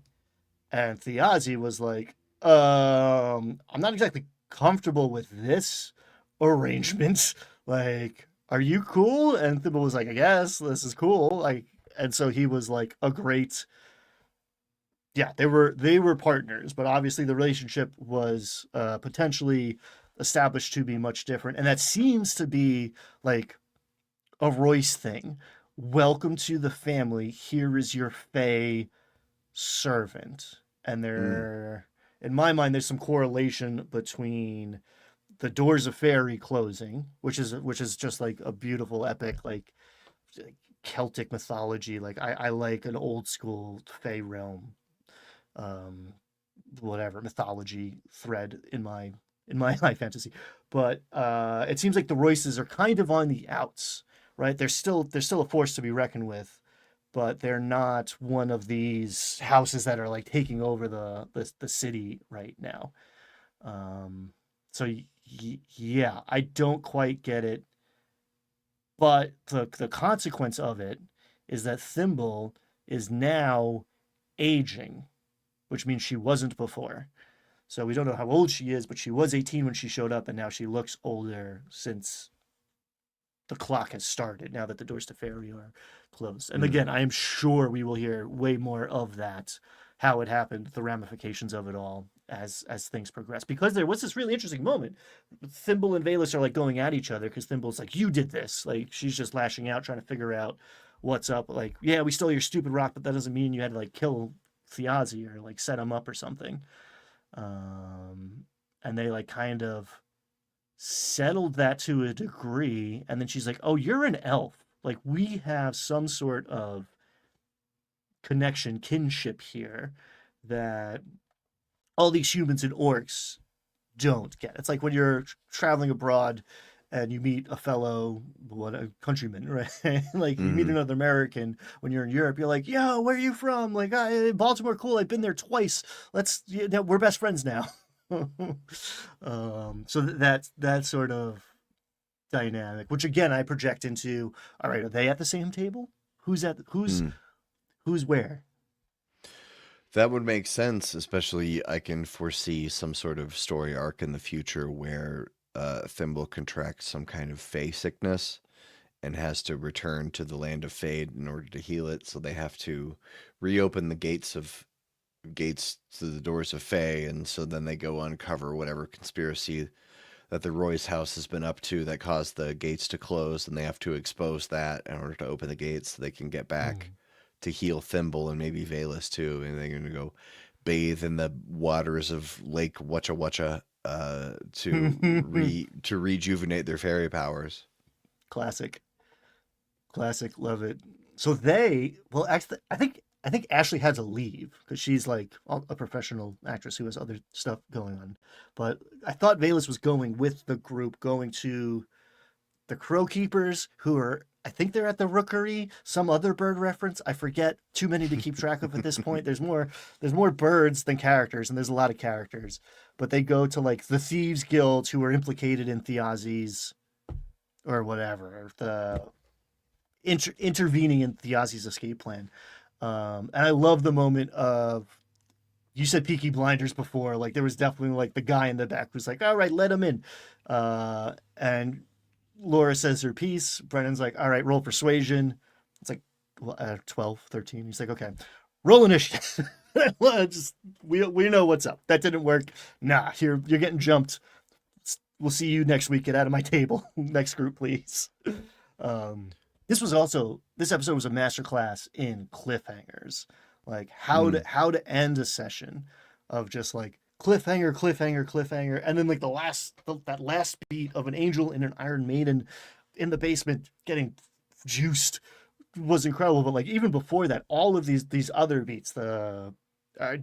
and Thiazi was like, I'm not exactly comfortable with this arrangement. Like, are you cool? And Thimble was like, I guess this is cool. Like, and so he was like a great, yeah, they were partners, but obviously the relationship was potentially established to be much different, and that seems to be like a Royce thing. Welcome to the family. Here is your Fey servant. And Mm. there, in my mind, there's some correlation between the doors of fairy closing, which is just like a beautiful epic, like Celtic mythology. Like I like an old school Fey realm, um, whatever mythology thread in my high fantasy. But it seems like the Royces are kind of on the outs, right? They're still a force to be reckoned with, but they're not one of these houses that are like taking over the city right now. Um, so yeah, I don't quite get it, but the consequence of it is that Thimble is now aging, which means she wasn't before. So we don't know how old she is, but she was 18 when she showed up, and now she looks older since the clock has started, now that the doors to fairy are closed. And Mm. again, I am sure we will hear way more of that, how it happened, the ramifications of it all as things progress. Because there was this really interesting moment. Thimble and Valus are like going at each other because Thimble's like, you did this. Like she's just lashing out, trying to figure out what's up. Like, yeah, we stole your stupid rock, but that doesn't mean you had to like kill Thiazi or like set him up or something. Um, and they like kind of settled that to a degree, and then she's like, "Oh, you're an elf. Like we have some sort of connection, kinship here that all these humans and orcs don't get." It's like when you're traveling abroad and you meet a fellow, what, a countryman, right? Like you meet Hmm. another American when you're in Europe. You're like, "Yo, where are you from?" Like, Baltimore, cool. I've been there twice. We're best friends now. So that sort of dynamic, which again I project into, all right, are they at the same table? Mm. Who's where? That would make sense, especially I can foresee some sort of story arc in the future where Thimble contracts some kind of Fey sickness and has to return to the land of Fade in order to heal it. So they have to reopen the gates to the doors of Fey, and so then they go uncover whatever conspiracy that the Royce house has been up to that caused the gates to close, and they have to expose that in order to open the gates so they can get back Mm. to heal Thimble and maybe Valus too. And they're gonna go bathe in the waters of Lake Wutcha Wutcha to rejuvenate their fairy powers. Classic, classic, love it. So they, well, actually, I think Ashley had to leave because she's like a professional actress who has other stuff going on. But I thought Valus was going with the group, going to the Crow Keepers, who are I think they're at the Rookery, some other bird reference. I forget, too many to keep track of at this point. There's more birds than characters, and there's a lot of characters. But they go to like the Thieves Guild who are implicated in Thiazi's or whatever, the intervening in Thiazi's escape plan. And I love the moment of, you said Peaky Blinders before, like there was definitely like the guy in the back who's like, all right, let him in. And Laura says her piece. Brennan's like, all right, roll persuasion. It's like, well, 12, 13. He's like, okay, roll initiative. Just, we know what's up. That didn't work. Nah, you're getting jumped. We'll see you next week. Get out of my table. Next group, please. This episode was a masterclass in cliffhangers, like how to end a session of just like cliffhanger, and then like that last beat of an angel and an Iron Maiden in the basement getting juiced was incredible. But like even before that, all of these other beats, there's a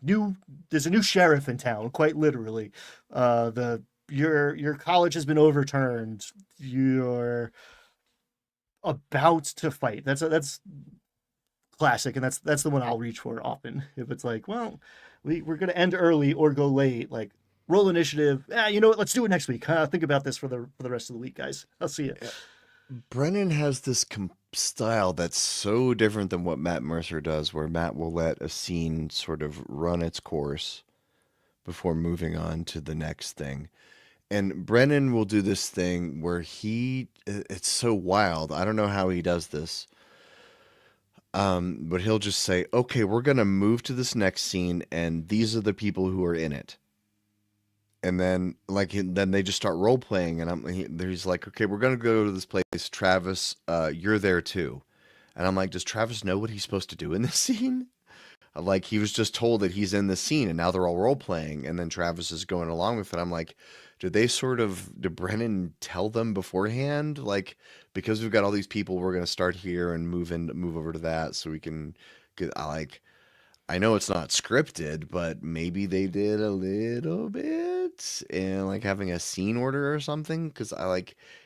new sheriff in town, quite literally. Your college has been overturned. You're about to fight. That's classic, and that's the one I'll reach for often. If it's like, well, we're gonna end early or go late, like roll initiative. You know what? Let's do it next week. Think about this for the rest of the week, guys. I'll see you. Brennan has this style that's so different than what Matt Mercer does, where Matt will let a scene sort of run its course before moving on to the next thing. And Brennan will do this thing where it's so wild. I don't know how he does this. But he'll just say, okay, we're going to move to this next scene, and these are the people who are in it. And then they just start role playing, and he's like, okay, we're going to go to this place. Travis, you're there too. And I'm like, does Travis know what he's supposed to do in this scene? Like, he was just told that he's in the scene, and now they're all role playing, and then Travis is going along with it. I'm like, did Brennan tell them beforehand? Like, because we've got all these people, we're going to start here and move over to that so we can get, I know it's not scripted, but maybe they did a little bit and like having a scene order or something. Cause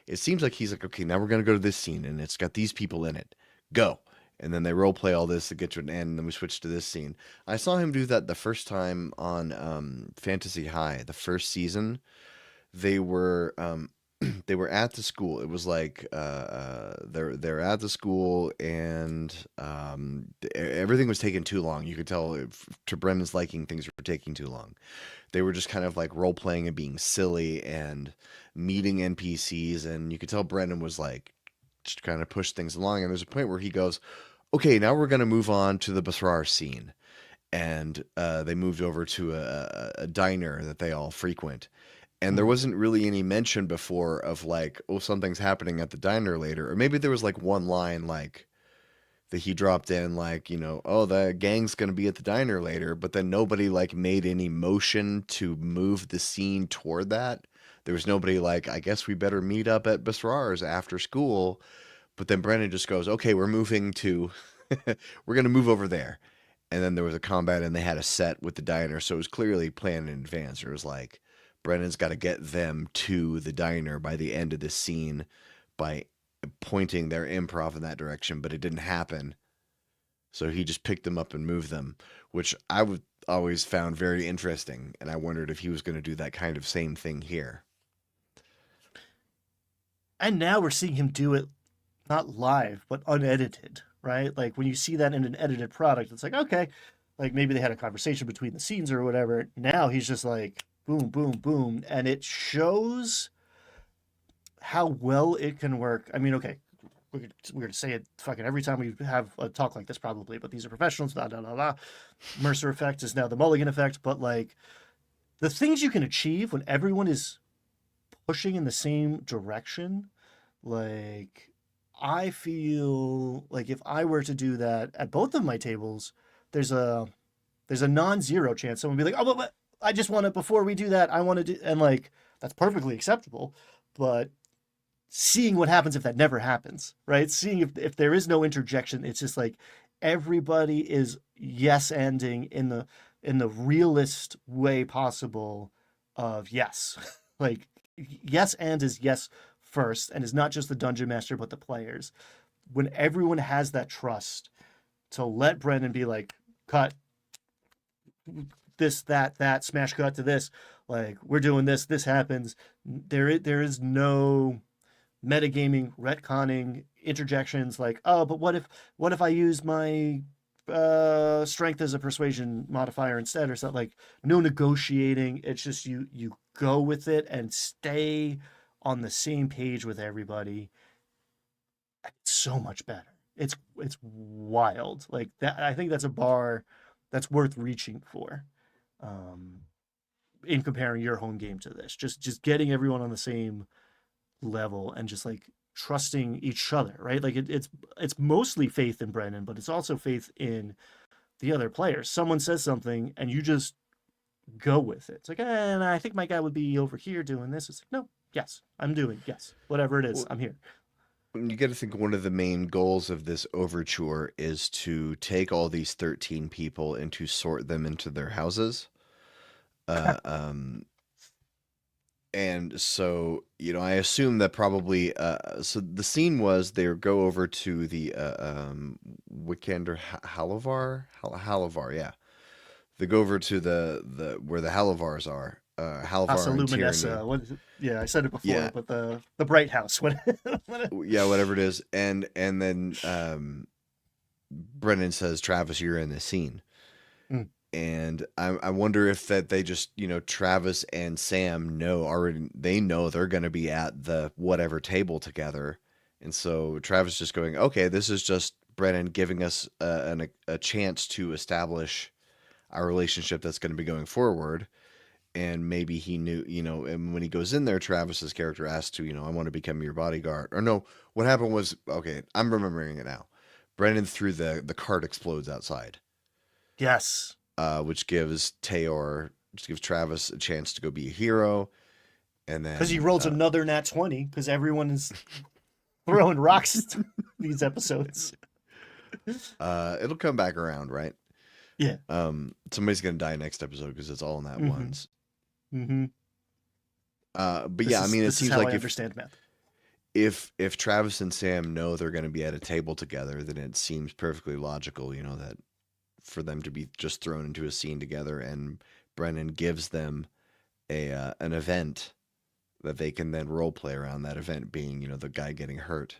it seems like he's like, okay, now we're going to go to this scene and it's got these people in it. Go. And then they role play all this to get to an end, and then we switch to this scene. I saw him do that the first time on Fantasy High, the first season. They were they were at the school. It was like they're at the school, and everything was taking too long. You could tell to Brennan's liking, things were taking too long. They were just kind of like role playing and being silly and meeting NPCs, and you could tell Brennan was like just kind of push things along. And there's a point where he goes, okay, now we're going to move on to the Basrar scene. And they moved over to a diner that they all frequent. And there wasn't really any mention before of like, oh, something's happening at the diner later. Or maybe there was like one line like that he dropped in like, oh, the gang's going to be at the diner later. But then nobody like made any motion to move the scene toward that. There was nobody like, I guess we better meet up at Basrar's after school. But then Brennan just goes, okay, we're moving to, we're going to move over there. And then there was a combat and they had a set with the diner. So it was clearly planned in advance. It was like, Brennan's got to get them to the diner by the end of the scene by pointing their improv in that direction, but it didn't happen. So he just picked them up and moved them, which I would always found very interesting. And I wondered if he was going to do that kind of same thing here. And now we're seeing him do it not live, but unedited, right? Like when you see that in an edited product, it's like, okay, like maybe they had a conversation between the scenes or whatever. Now he's just like, boom, boom, boom. And it shows how well it can work. I mean, okay, we're going to say it fucking every time we have a talk like this probably, but these are professionals, blah, blah, blah, blah. Mercer effect is now the Mulligan effect. But like the things you can achieve when everyone is pushing in the same direction, like I feel like if I were to do that at both of my tables, there's a non-zero chance someone would be like, oh, but I just want to, before we do that, I want to do, and like, that's perfectly acceptable. But seeing what happens if that never happens, right? Seeing if there is no interjection, it's just like everybody is yes-ending in the realist way possible of yes. Like, yes and is yes first, and is not just the dungeon master but the players. When everyone has that trust to let Brennan be like, cut this, that, smash cut to this, like we're doing this, this happens. There is no metagaming, retconning, interjections like, oh, but what if I use my strength as a persuasion modifier instead or something. Like no negotiating. It's just you go with it and stay on the same page with everybody. It's so much better. It's wild. Like that, I think that's a bar that's worth reaching for. Um, in comparing your home game to this, just getting everyone on the same level and just like trusting each other, right? Like it's mostly faith in Brennan, but it's also faith in the other players. Someone says something and you just go with it. It's like, and I think my guy would be over here doing this. It's like, no, yes, I'm doing, yes, whatever it is, Well, I'm here. you got to think one of the main goals of this overture is to take all these 13 people and to sort them into their houses. Uh, um, and so, I assume that probably, so the scene was they go over to the Wikander Halavar, yeah. They go over to where the Halavars are, Casa Halavar and Tyranny. Luminessa. What is it? Yeah, I said it before, Yeah, but the Bright House. yeah, whatever it is, and then Brennan says, "Travis, you're in the scene." Mm. And I wonder if that they just, Travis and Sam they know they're going to be at the whatever table together. And so Travis just going, okay, this is just Brennan giving us a chance to establish our relationship that's going to be going forward. And maybe he knew, and when he goes in there, Travis's character asks to, I want to become your bodyguard. Or no, what happened was, okay, I'm remembering it now. Brennan threw the cart explodes outside. Yes. Which gives Travis a chance to go be a hero, and then Because he rolls another nat 20, because everyone is throwing rocks into these episodes. It'll come back around, right? Yeah. Somebody's gonna die next episode because it's all in that once. Mm-hmm. But yeah, I mean, it seems like I understand math. If Travis and Sam know they're gonna be at a table together, then it seems perfectly logical, that for them to be just thrown into a scene together, and Brennan gives them an event that they can then role play around. That event being, the guy getting hurt.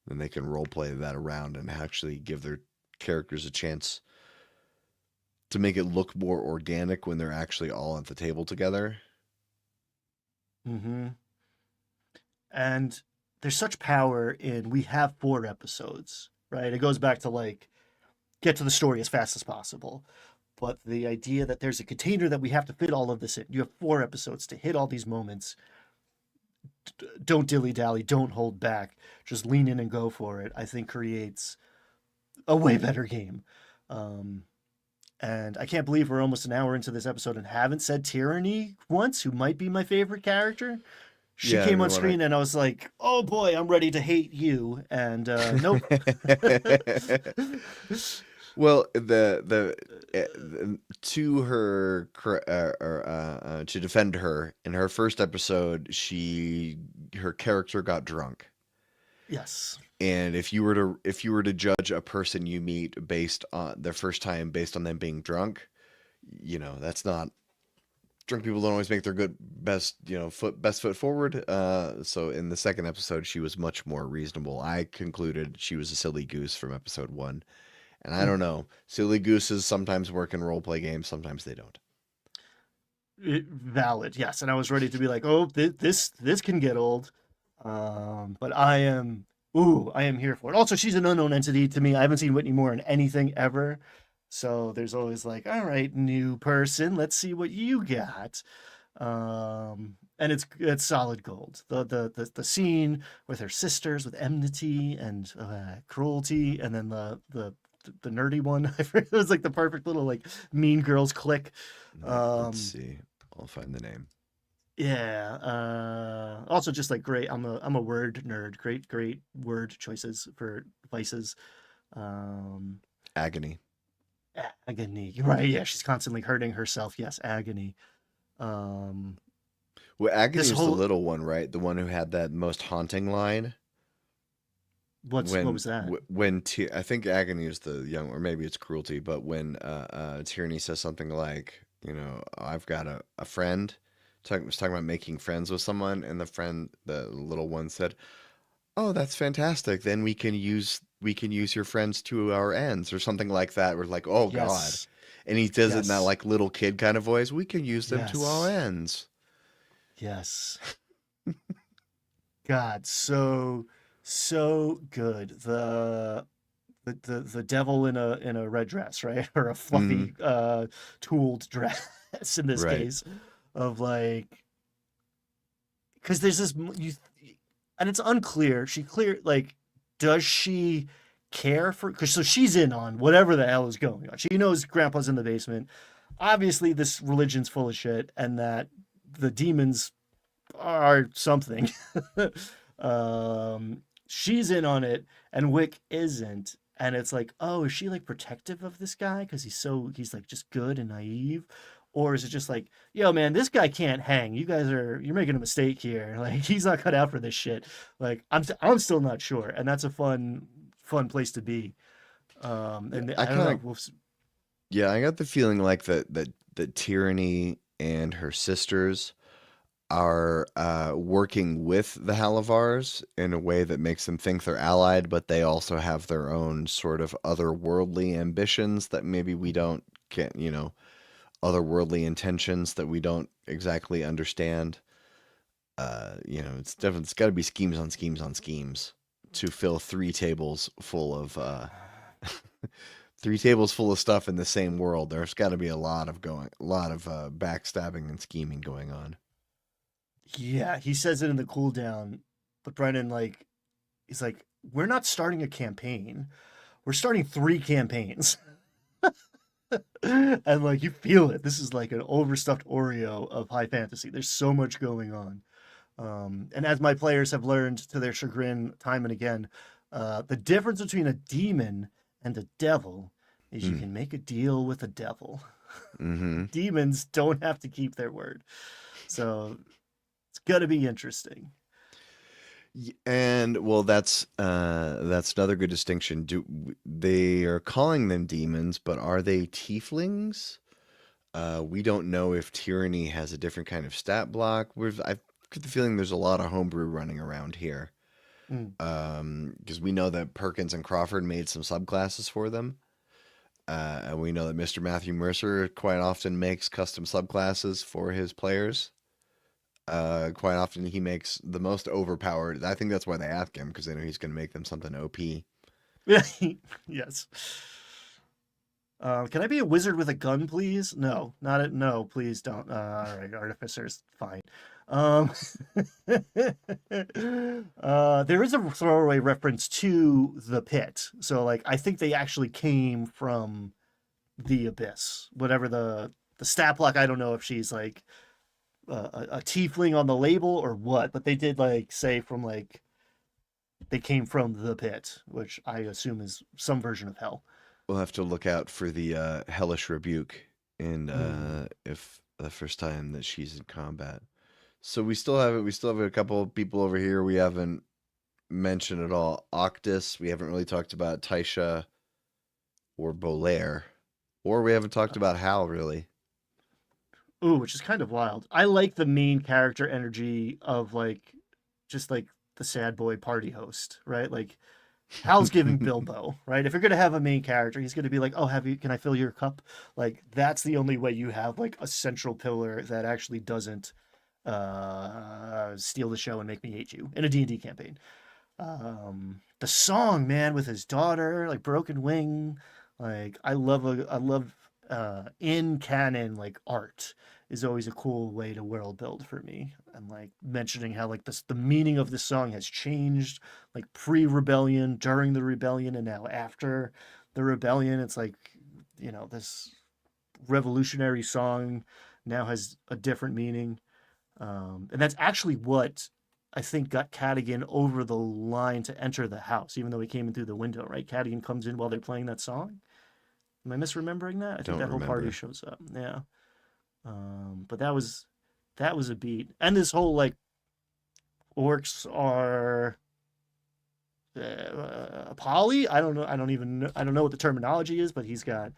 Then they can role play that around and actually give their characters a chance to make it look more organic when they're actually all at the table together. Mm-hmm. And there's such power in, we have 4 episodes, right? It goes back to like, get to the story as fast as possible. But the idea that there's a container that we have to fit all of this in. You have 4 episodes to hit all these moments. Don't dilly-dally, don't hold back. Just lean in and go for it, I think creates a way better game. And I can't believe we're almost an hour into this episode and haven't said Tyranny once, who might be my favorite character. She came on screen and I was like, oh boy, I'm ready to hate you. And nope. Well, to her to defend her, in her first episode, her character got drunk. Yes. And if you were to judge a person you meet based on their first time based on them being drunk, that's not, drunk people don't always make their best foot forward. So in the second episode, she was much more reasonable. I concluded she was a silly goose from episode 1. And I don't know. Silly gooses sometimes work in roleplay games, sometimes they don't. Valid, yes. And I was ready to be like, oh, this can get old. But I am here for it. Also, she's an unknown entity to me. I haven't seen Whitney Moore in anything ever. So there's always like, all right, new person, let's see what you got. And it's solid gold. The scene with her sisters with enmity and cruelty, and then the nerdy one. It was like the perfect little like Mean Girls clique. Let's see. I'll find the name. Yeah. Also, just like great. I'm a word nerd. Great word choices for vices. Agony. Agony. Right. Yeah. She's constantly hurting herself. Yes. Agony. Well, Well, This Agony's the whole little one, right? The one who had that most haunting line what was that? I think Agony is the young, or maybe it's Cruelty, but when Tyranny says something like, I've got a friend, was talking about making friends with someone, and the little one said, "Oh, that's fantastic. Then we can use your friends to our ends," or something like that. We're like, "Oh God." Yes, And he does it in that yes, like little kid kind of voice. We can use them to our yes, ends. yes. God, so good. The devil in a red dress, right? Or a Hmm. fluffy tooled dress in this Right. case of like because there's this and it's unclear. She clear like does she care for because so she's in on whatever the hell is going on. She knows grandpa's in the basement. Obviously this religion's full of shit and that the demons are something. She's in on it, and Wick isn't. And it's like, oh, is she like protective of this guy because he's like just good and naive, or is it just like, yo, man, this guy can't hang. You're making a mistake here. Like he's not cut out for this shit. Like I'm still not sure, and that's a fun place to be. Yeah, And I I don't kind know. of yeah, I got the feeling like that Tyranny and her sisters are working with the Halavars in a way that makes them think they're allied, but they also have their own sort of otherworldly ambitions that maybe we don't get, otherworldly intentions that we don't exactly understand. It's got to be schemes on schemes on schemes to fill three tables full of stuff in the same world. There's got to be a lot of backstabbing and scheming going on. Yeah, he says it in the cooldown, but Brennan like he's like, we're not starting a campaign. We're starting three campaigns. And like you feel it. This is like an overstuffed Oreo of high fantasy. There's so much going on. And as my players have learned to their chagrin time and again, the difference between a demon and a devil is you Mm. can make a deal with a devil. Mm-hmm. Demons don't have to keep their word. So it's gonna be interesting. And well, that's another good distinction. They are calling them demons, but are they tieflings? We don't know if tyranny has a different kind of stat block. I've got the feeling there's a lot of homebrew running around here. Mm. Because we know that Perkins and Crawford made some subclasses for them. And we know that Mr. Matthew Mercer quite often makes custom subclasses for his players. Quite often he makes the most overpowered. I think that's why they ask him because they know he's going to make them something OP. Yes. Can I be a wizard with a gun, please? No, not a, no, please don't. All right, artificers, fine. Um, there is a throwaway reference to the pit, so like I think they actually came from the abyss, whatever the stat block. I don't know if she's like a tiefling on the label or what, but they did like say from like they came from the pit, which I assume is some version of hell. We'll have to look out for the hellish rebuke and Mm. if the first time that she's in combat. So we still have a couple of people over here we haven't mentioned at all. Octus, we haven't really talked about Taisha or Bolaire. Or we haven't talked about Hal really. Ooh, which is kind of wild. I like the main character energy of like just like the sad boy party host, right? Like Hal's giving Bilbo, right? If you're gonna have a main character, he's gonna be like, "Oh, can I fill your cup?" Like that's the only way you have like a central pillar that actually doesn't steal the show and make me hate you in a D&D campaign. The song, man, with his daughter, like Broken Wing, like I love in canon like art is always a cool way to world build for me. And like mentioning how like the meaning of the song has changed, like pre-rebellion, during the rebellion, and now after the rebellion. It's like, this revolutionary song now has a different meaning. And that's actually what I think got Cadigan over the line to enter the house, even though he came in through the window, right? Cadigan comes in while they're playing that song. Am I misremembering that? I think Don't that whole party remember. shows up. Yeah. But that was that was a beat. And this whole like orcs are poly. I don't know. I don't even know. I don't know what the terminology is, but he's got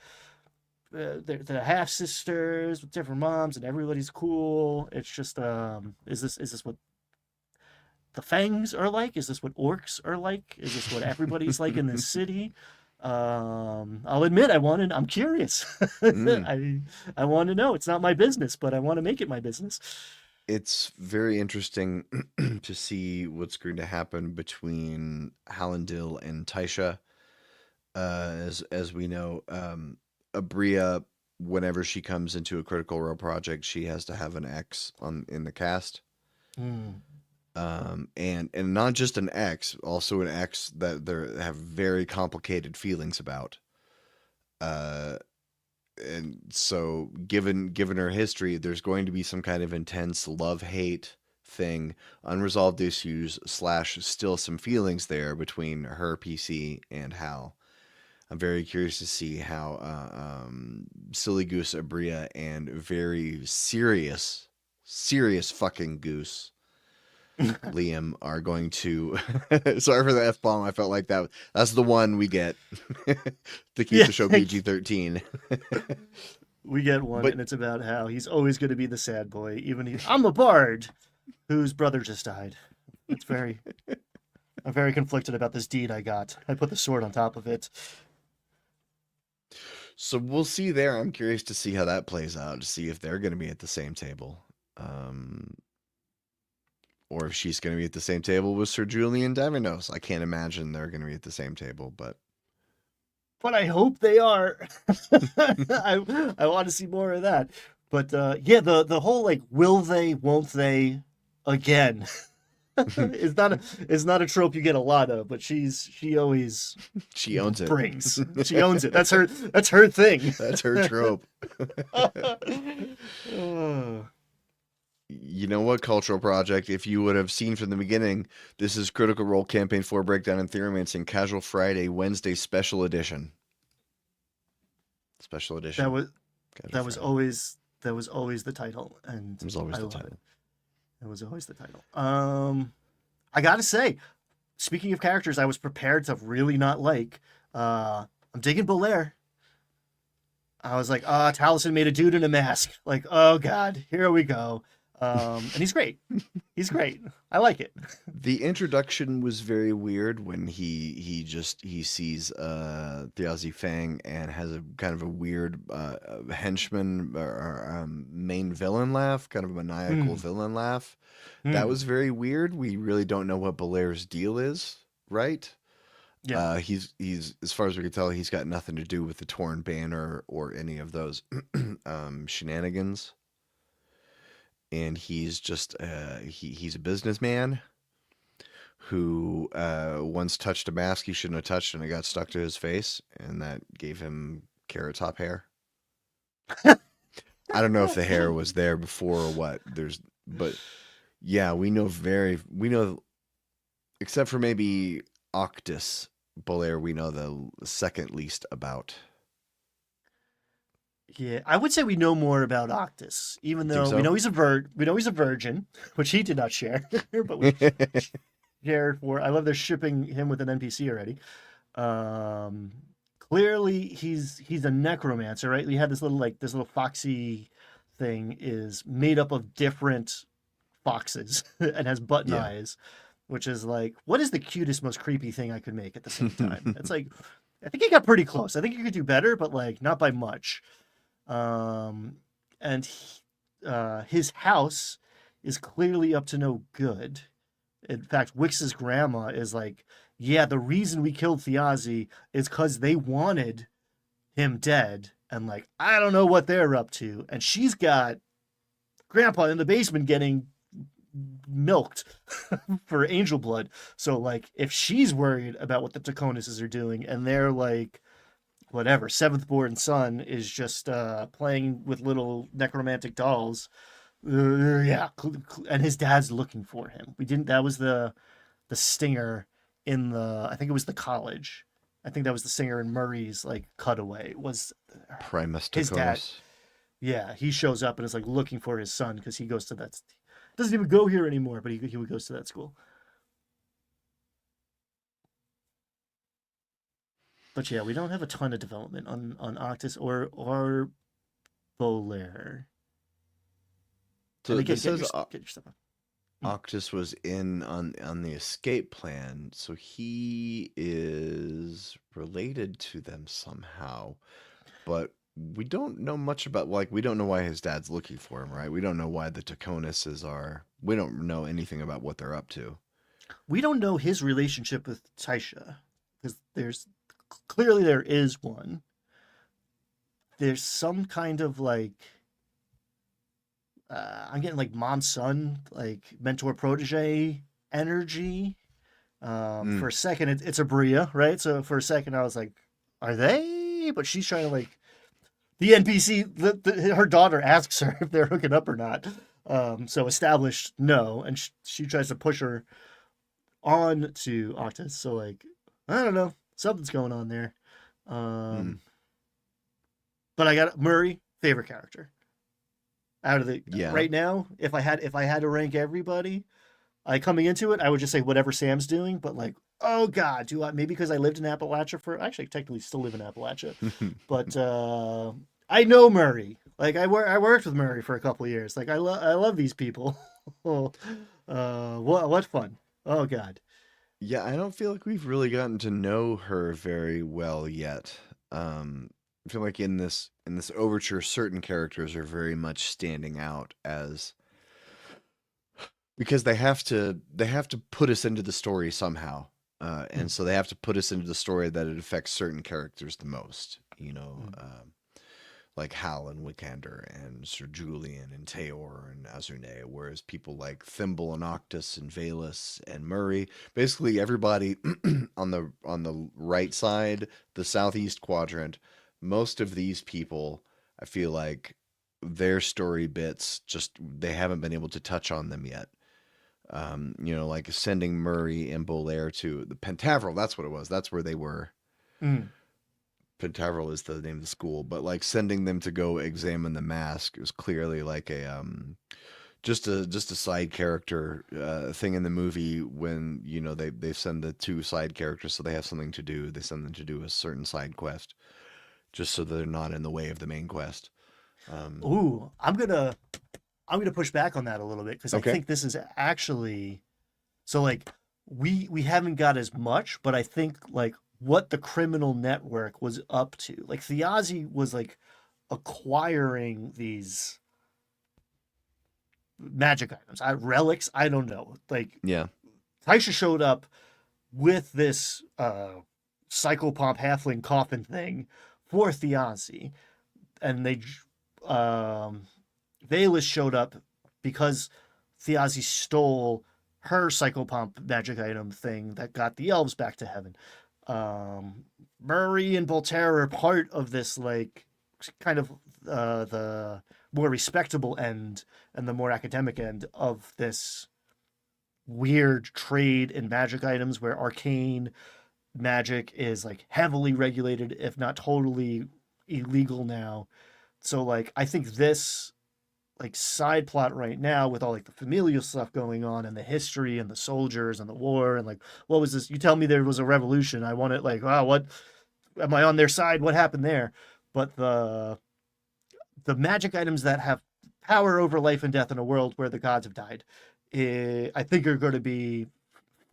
they're half sisters with different moms, and everybody's cool. It's just is this what the Fangs are like? Is this what orcs are like? Is this what everybody's like in this city? I'll admit I'm curious. Mm. I want to know. It's not my business, but I want to make it my business. It's very interesting to see what's going to happen between Hallandil and Taisha. As we know, Abria, whenever she comes into a Critical Role project, she has to have an X in the cast. Mm. And not just an X, also an X that they have very complicated feelings about. And so given her history, there's going to be some kind of intense love-hate thing, unresolved issues / still some feelings there between her PC and Hal. I'm very curious to see how Silly Goose Abria and very serious fucking Goose Liam are going to. Sorry for the F-bomb. I felt like that's the one we get to keep the show PG-13. We get one, But and it's about how he's always going to be the sad boy. I'm a bard whose brother just died. I'm very conflicted about this deed I got. I put the sword on top of it. so we'll see there. I'm curious to see how that plays out, to see if they're going to be at the same table. Or if she's going to be at the same table with Sir Julian Devernos. I can't imagine they're going to be at the same table, but I hope they are. I want to see more of that. But yeah, the whole like will they, won't they, again, is not a trope you get a lot of. But she always she owns it. brings. She owns it. That's her thing. That's her trope. Oh. You know what, Cultural Project? If you would have seen from the beginning, this is Critical Role Campaign 4 Breakdown and Theorymancing Casual Friday, Wednesday Special Edition. Special Edition. That was always the title, and It was always the title. It was always the title. I gotta say, speaking of characters, I was prepared to really not like. I'm digging Belair. I was like, Taliesin made a dude in a mask. Like, oh god, here we go. And he's great. He's great. I like it. The introduction was very weird when he sees Thiazi Fang and has a kind of a weird henchman or main villain laugh, kind of a maniacal villain laugh. That was very weird. We really don't know what Belair's deal is, right? Yeah. He's as far as we can tell, he's got nothing to do with the Torn Banner or any of those shenanigans. And he's just he's a businessman who once touched a mask he shouldn't have touched, and it got stuck to his face, and that gave him Carrot Top hair. I don't know if the hair was there before or what. But yeah, we know, except for maybe Octus Belair, we know the second least about. Yeah, I would say we know more about Octus, even though so? we know he's a virgin, which he did not share, but we shared for. I love they're shipping him with an NPC already. Clearly he's a necromancer, right? We had this little foxy thing is made up of different foxes and has button eyes, which is like, what is the cutest, most creepy thing I could make at the same time? It's like, I think he got pretty close. I think you could do better, but like not by much. And his house is clearly up to no good. In fact, Wix's grandma is like, yeah, the reason we killed Thiazi is because they wanted him dead. And like, I don't know what they're up to. And she's got Grandpa in the basement getting milked for angel blood. So like, if she's worried about what the Taconuses are doing, and they're like, whatever, seventh born son is just playing with little necromantic dolls. Yeah, and his dad's looking for him. That was the stinger in I think it was the college. I think that was the singer in Murray's like cutaway was Primus his dad. Taconis. Yeah, he shows up and is like looking for his son because he goes to that. Doesn't even go here anymore, but he goes to that school. But yeah, we don't have a ton of development on Octus or Bolaire. And So again, this says get your stuff on. Octus was in on the escape plan, so he is related to them somehow. But we don't know much about, like, we don't know why his dad's looking for him, right? We don't know why the Taconuses are. We don't know anything about what they're up to. We don't know his relationship with Taisha because there's clearly there is one. There's some kind of like I'm getting like mom son like mentor protege energy. For Mm, a second, it's a Bria, right? So for a second, I was like, are they? But she's trying to like the NPC. Her daughter asks her if they're hooking up or not. So established no, and she tries to push her on to Octus. So like, I don't know, something's going on there. mm, Um, but I got Murray, favorite character out of the yeah. right now. If I had to rank everybody, I coming into it, I would just say whatever Sam's doing. But like, oh God, do I maybe because I lived in Appalachia for actually technically still live in Appalachia, but I know Murray. Like I worked with Murray for a couple of years. Like I love these people. What fun. Oh God. Yeah, I don't feel like we've really gotten to know her very well yet. I feel like in this overture, certain characters are very much standing out as because they have to put us into the story somehow, and Mm, so they have to put us into the story that it affects certain characters the most. mm. Like Hal and Wickander and Sir Julian and Teor and Azurne, whereas people like Thimble and Octus and Valus and Murray, basically everybody on the right side, the southeast quadrant, most of these people, I feel like their story bits just they haven't been able to touch on them yet. Like sending Murray and Bolaire to the Pentaveral, that's what it was. That's where they were. Mm. Pentaveral is the name of the school, but like sending them to go examine the mask is clearly like a just a side character thing in the movie when they send the two side characters so they have something to do. They send them to do a certain side quest just so they're not in the way of the main quest. Um, Ooh, I'm gonna push back on that a little bit because I okay. think this is actually so like we haven't got as much, but I think like what the criminal network was up to. Like Thiazi was like acquiring these magic items, relics. I don't know. Like Yeah. Taisha showed up with this psychopomp halfling coffin thing for Thiazi, and um, Valus showed up because Thiazi stole her psychopomp magic item thing that got the elves back to heaven. Um, Murray and Voltaire are part of this, like, kind of the more respectable end and the more academic end of this weird trade in magic items where arcane magic is like heavily regulated, if not totally illegal now. So like I think this like side plot right now with all like the familial stuff going on and the history and the soldiers and the war and like what was this? You tell me there was a revolution. I want it like, wow, what am I on their side? What happened there? But the magic items that have power over life and death in a world where the gods have died, I think are going to be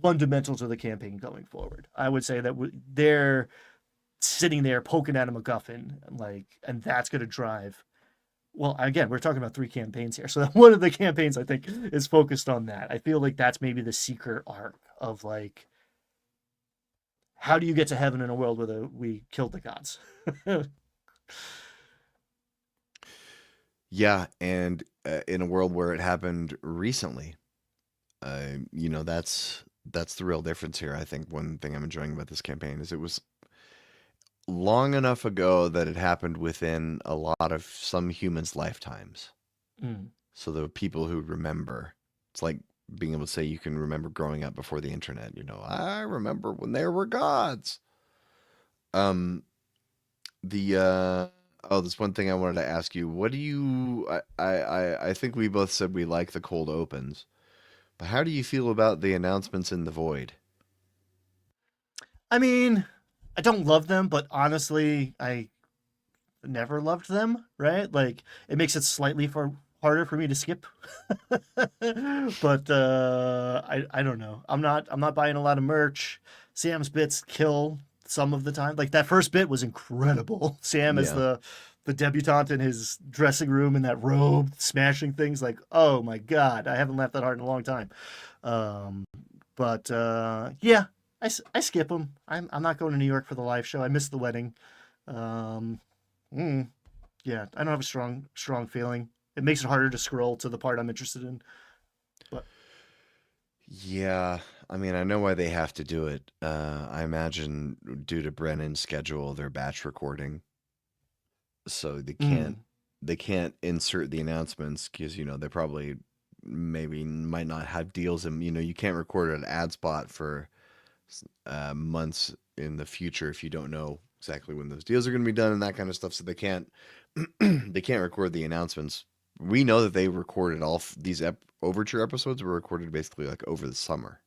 fundamental to the campaign going forward. I would say that they're sitting there poking at a MacGuffin, and that's going to drive. Well, again, we're talking about 3 campaigns here, so one of the campaigns I think is focused on that. I feel like that's maybe the secret arc of like, how do you get to heaven in a world where we killed the gods? Yeah, and in a world where it happened recently, that's the real difference here. I think one thing I'm enjoying about this campaign is it was long enough ago that it happened within a lot of some humans' lifetimes. Mm. So the people who remember, it's like being able to say you can remember growing up before the internet. I remember when there were gods. Um, the Oh, there's one thing I wanted to ask you. What do you? I think we both said we like the cold opens, but how do you feel about the announcements in the void? I mean, I don't love them, but honestly, I never loved them, right? Like it makes it slightly harder for me to skip. But I don't know. I'm not buying a lot of merch. Sam's bits kill some of the time. Like that first bit was incredible. Sam as Yeah. the debutante in his dressing room in that robe smashing things like, oh my god, I haven't laughed that hard in a long time. Um but yeah, I skip them. I'm not going to New York for the live show. I missed the wedding. Um mm, yeah, I don't have a strong feeling. It makes it harder to scroll to the part I'm interested in. But Yeah, I mean, I know why they have to do it. I imagine due to Brennan's schedule, they're batch recording, so mm, they can't insert the announcements because they probably maybe might not have deals, and you can't record an ad spot for months in the future if you don't know exactly when those deals are going to be done and that kind of stuff. So they can't they can't record the announcements. We know that they recorded these overture episodes were recorded basically like over the summer.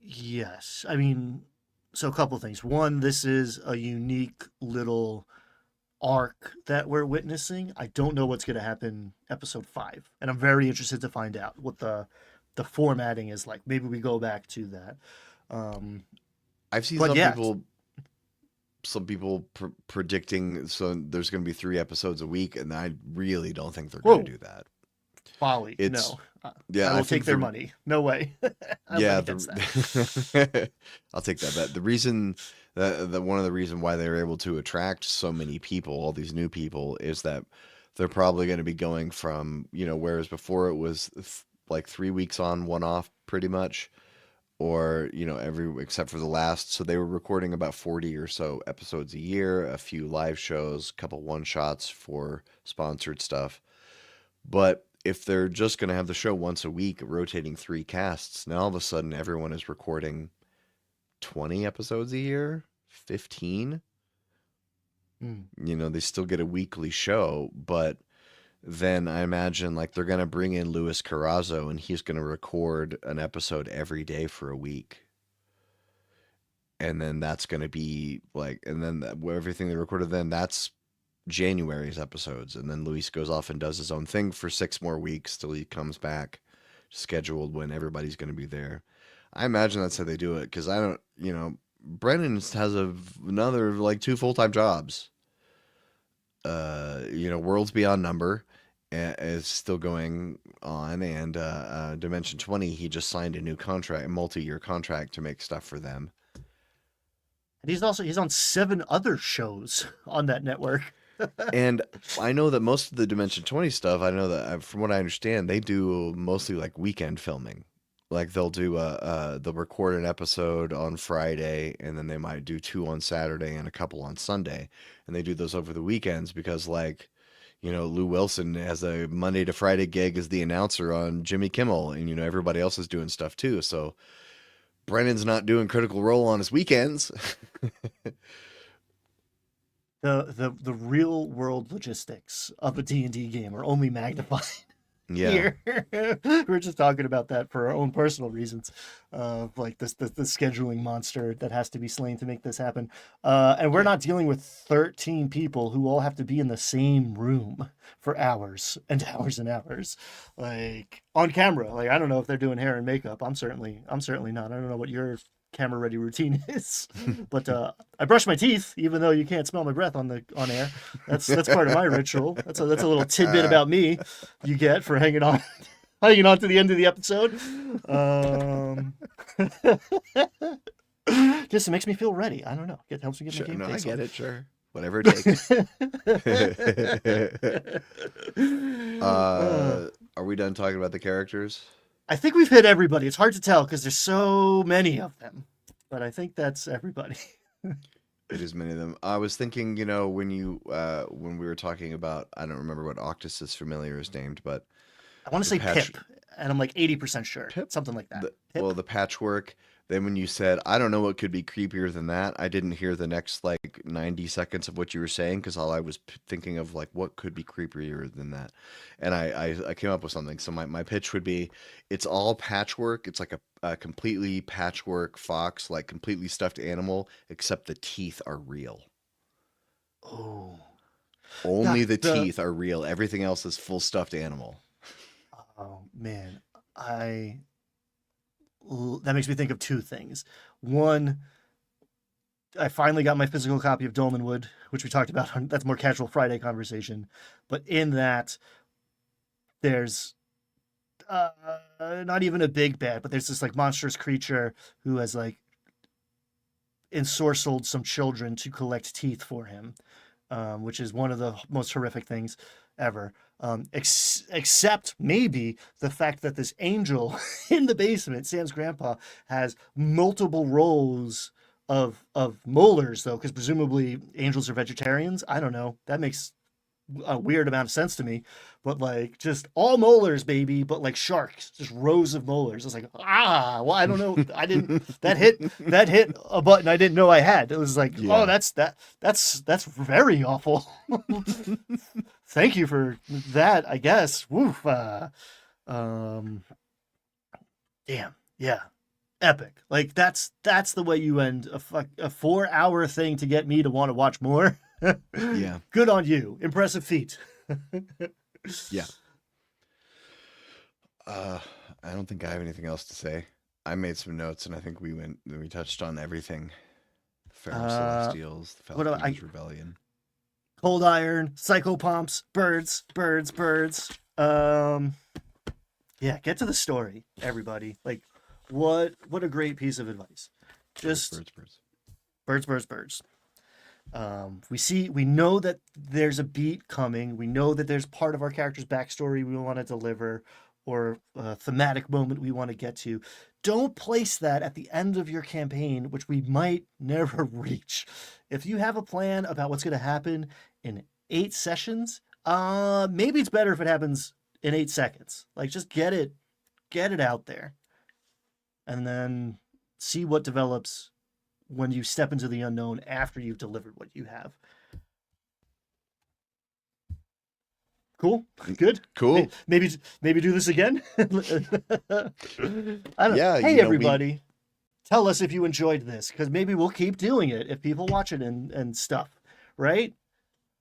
yes, I mean, so a couple things. One, this is a unique little arc that we're witnessing. I don't know what's going to happen episode 5, and I'm very interested to find out what the formatting is like. Maybe we go back to that. Um, I've seen but yeah, some people predicting so there's going to be 3 episodes a week, and I really don't think they're going to whoa, do that. folly. It's No, I yeah, I will take think their the money. No way. I bet yeah against that. I'll take that bet. The reason that one of the reason why they're able to attract so many people, all these new people, is that they're probably going to be going from whereas before it was like 3 weeks on, one off, pretty much, or every except for the last. So they were recording about 40 or so episodes a year, a few live shows, a couple one shots for sponsored stuff. But if they're just going to have the show once a week, rotating 3 casts, now all of a sudden everyone is recording 20 episodes a year, 15. Mm. They still get a weekly show, but then I imagine like they're going to bring in Luis Carrazzo and he's going to record an episode every day for a week. And then that's going to be like, and then everything they recorded then, that's January's episodes. And then Luis goes off and does his own thing for 6 more weeks till he comes back, scheduled when everybody's going to be there. I imagine that's how they do it because I don't, Brennan has another like 2 full-time jobs. Worlds Beyond Number is still going on, and Dimension 20, he just signed a new contract, a multi-year contract to make stuff for them. And he's on 7 other shows on that network. And I know that most of the Dimension 20 stuff, I know that from what I understand, they do mostly like weekend filming. Like they'll record an episode on Friday, and then they might do 2 on Saturday and a couple on Sunday, and they do those over the weekends because Lou Wilson has a Monday to Friday gig as the announcer on Jimmy Kimmel, and everybody else is doing stuff too. So Brennan's not doing Critical Role on his weekends. The real world logistics of a D&D game are only magnified Yeah. here. We're just talking about that for our own personal reasons, like the scheduling monster that has to be slain to make this happen. And we're Yeah. not dealing with 13 people who all have to be in the same room for hours and hours and hours, like on camera. Like I don't know if they're doing hair and makeup. I'm certainly not. I don't know what your camera ready routine is, but I brush my teeth even though you can't smell my breath on air. That's part of my ritual. That's a little tidbit about me you get for hanging on hanging on to the end of the episode. Just makes me feel ready. I don't know. It helps me get my Sure, game no, I face get on. it, sure. Whatever it takes. Uh, Are we done talking about the characters? I think we've hit everybody. It's hard to tell because there's so many of them, but I think that's everybody. It is many of them. I was thinking, when we were talking about, I don't remember what Octus's familiar is named, but I want to the say patch Pip, and I'm like 80% sure. Pip, Something like that. the Pip? the patchwork. Then when you said, I don't know what could be creepier than that, I didn't hear the next like 90 seconds of what you were saying because all I was thinking of like what could be creepier than that. And I came up with something. So my pitch would be it's all patchwork. It's like a completely patchwork fox, like completely stuffed animal, except the teeth are real. Oh, Only the the teeth are real. Everything else is full stuffed animal. oh man, that makes me think of two things. One, I finally got my physical copy of Dolmenwood, which we talked about. That's more casual Friday conversation, but in that there's uh, not even a big bad, but there's this like monstrous creature who has like ensorcelled some children to collect teeth for him, which is one of the most horrific things ever. Except maybe the fact that this angel in the basement, Sam's grandpa, has multiple rows of molars, though, because presumably angels are vegetarians. I don't know. That makes a weird amount of sense to me, but like just all molars, baby, but like sharks, just rows of molars. It's like, well, I don't know. I didn't, that hit a button I didn't know I had. It was like, oh, Yeah. that's very awful. Thank you for that, I guess. Woof. Um, damn. Yeah. Epic. Like that's the way you end a 4-hour thing to get me to want to watch more. Yeah. Good on you. Impressive feat. Yeah. I don't think I have anything else to say. I made some notes, and I think we touched on everything. Pharaoh Celestials, the What do Falcon's Rebellion. Cold Iron, Psychopomps, birds. Yeah, get to the story, everybody. Like, what a great piece of advice. Just birds. We know that there's a beat coming. We know that there's part of our character's backstory we want to deliver, or a thematic moment we want to get to. Don't place that at the end of your campaign, which we might never reach. If you have a plan about what's going to happen in 8 sessions, maybe it's better if it happens in 8 seconds. Like, just get it out there, and then see what develops when you step into the unknown after you've delivered what you have. Cool. Good. Cool. Maybe do this again. I don't Yeah, Hey, everybody. Tell us if you enjoyed this, because maybe we'll keep doing it if people watch it and stuff, right?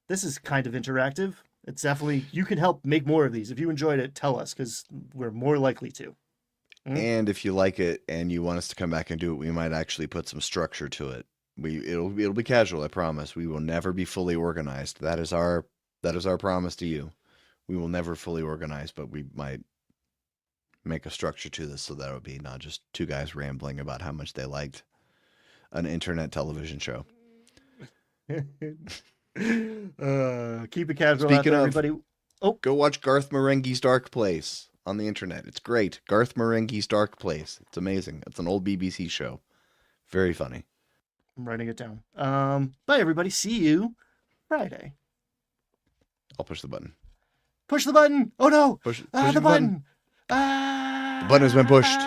This is kind of interactive. It's definitely, you can help make more of these. If you enjoyed it, tell us, because we're more likely to. And if you like it and you want us to come back and do it, we might actually put some structure to it. It'll be casual, I promise. We will never be fully organized. That is our promise to you. We will never fully organize, but we might make a structure to this so that it would be not just two guys rambling about how much they liked an internet television show. Keep it casual. Speaking out there, of, everybody. Go watch Garth Marenghi's Dark Place on the internet. It's great. Garth Marenghi's Dark Place. It's amazing. It's an old BBC show. Very funny. I'm writing it down. Bye, everybody. See you Friday. I'll push the button. Push the button. Oh no! Push the button. The button has been pushed.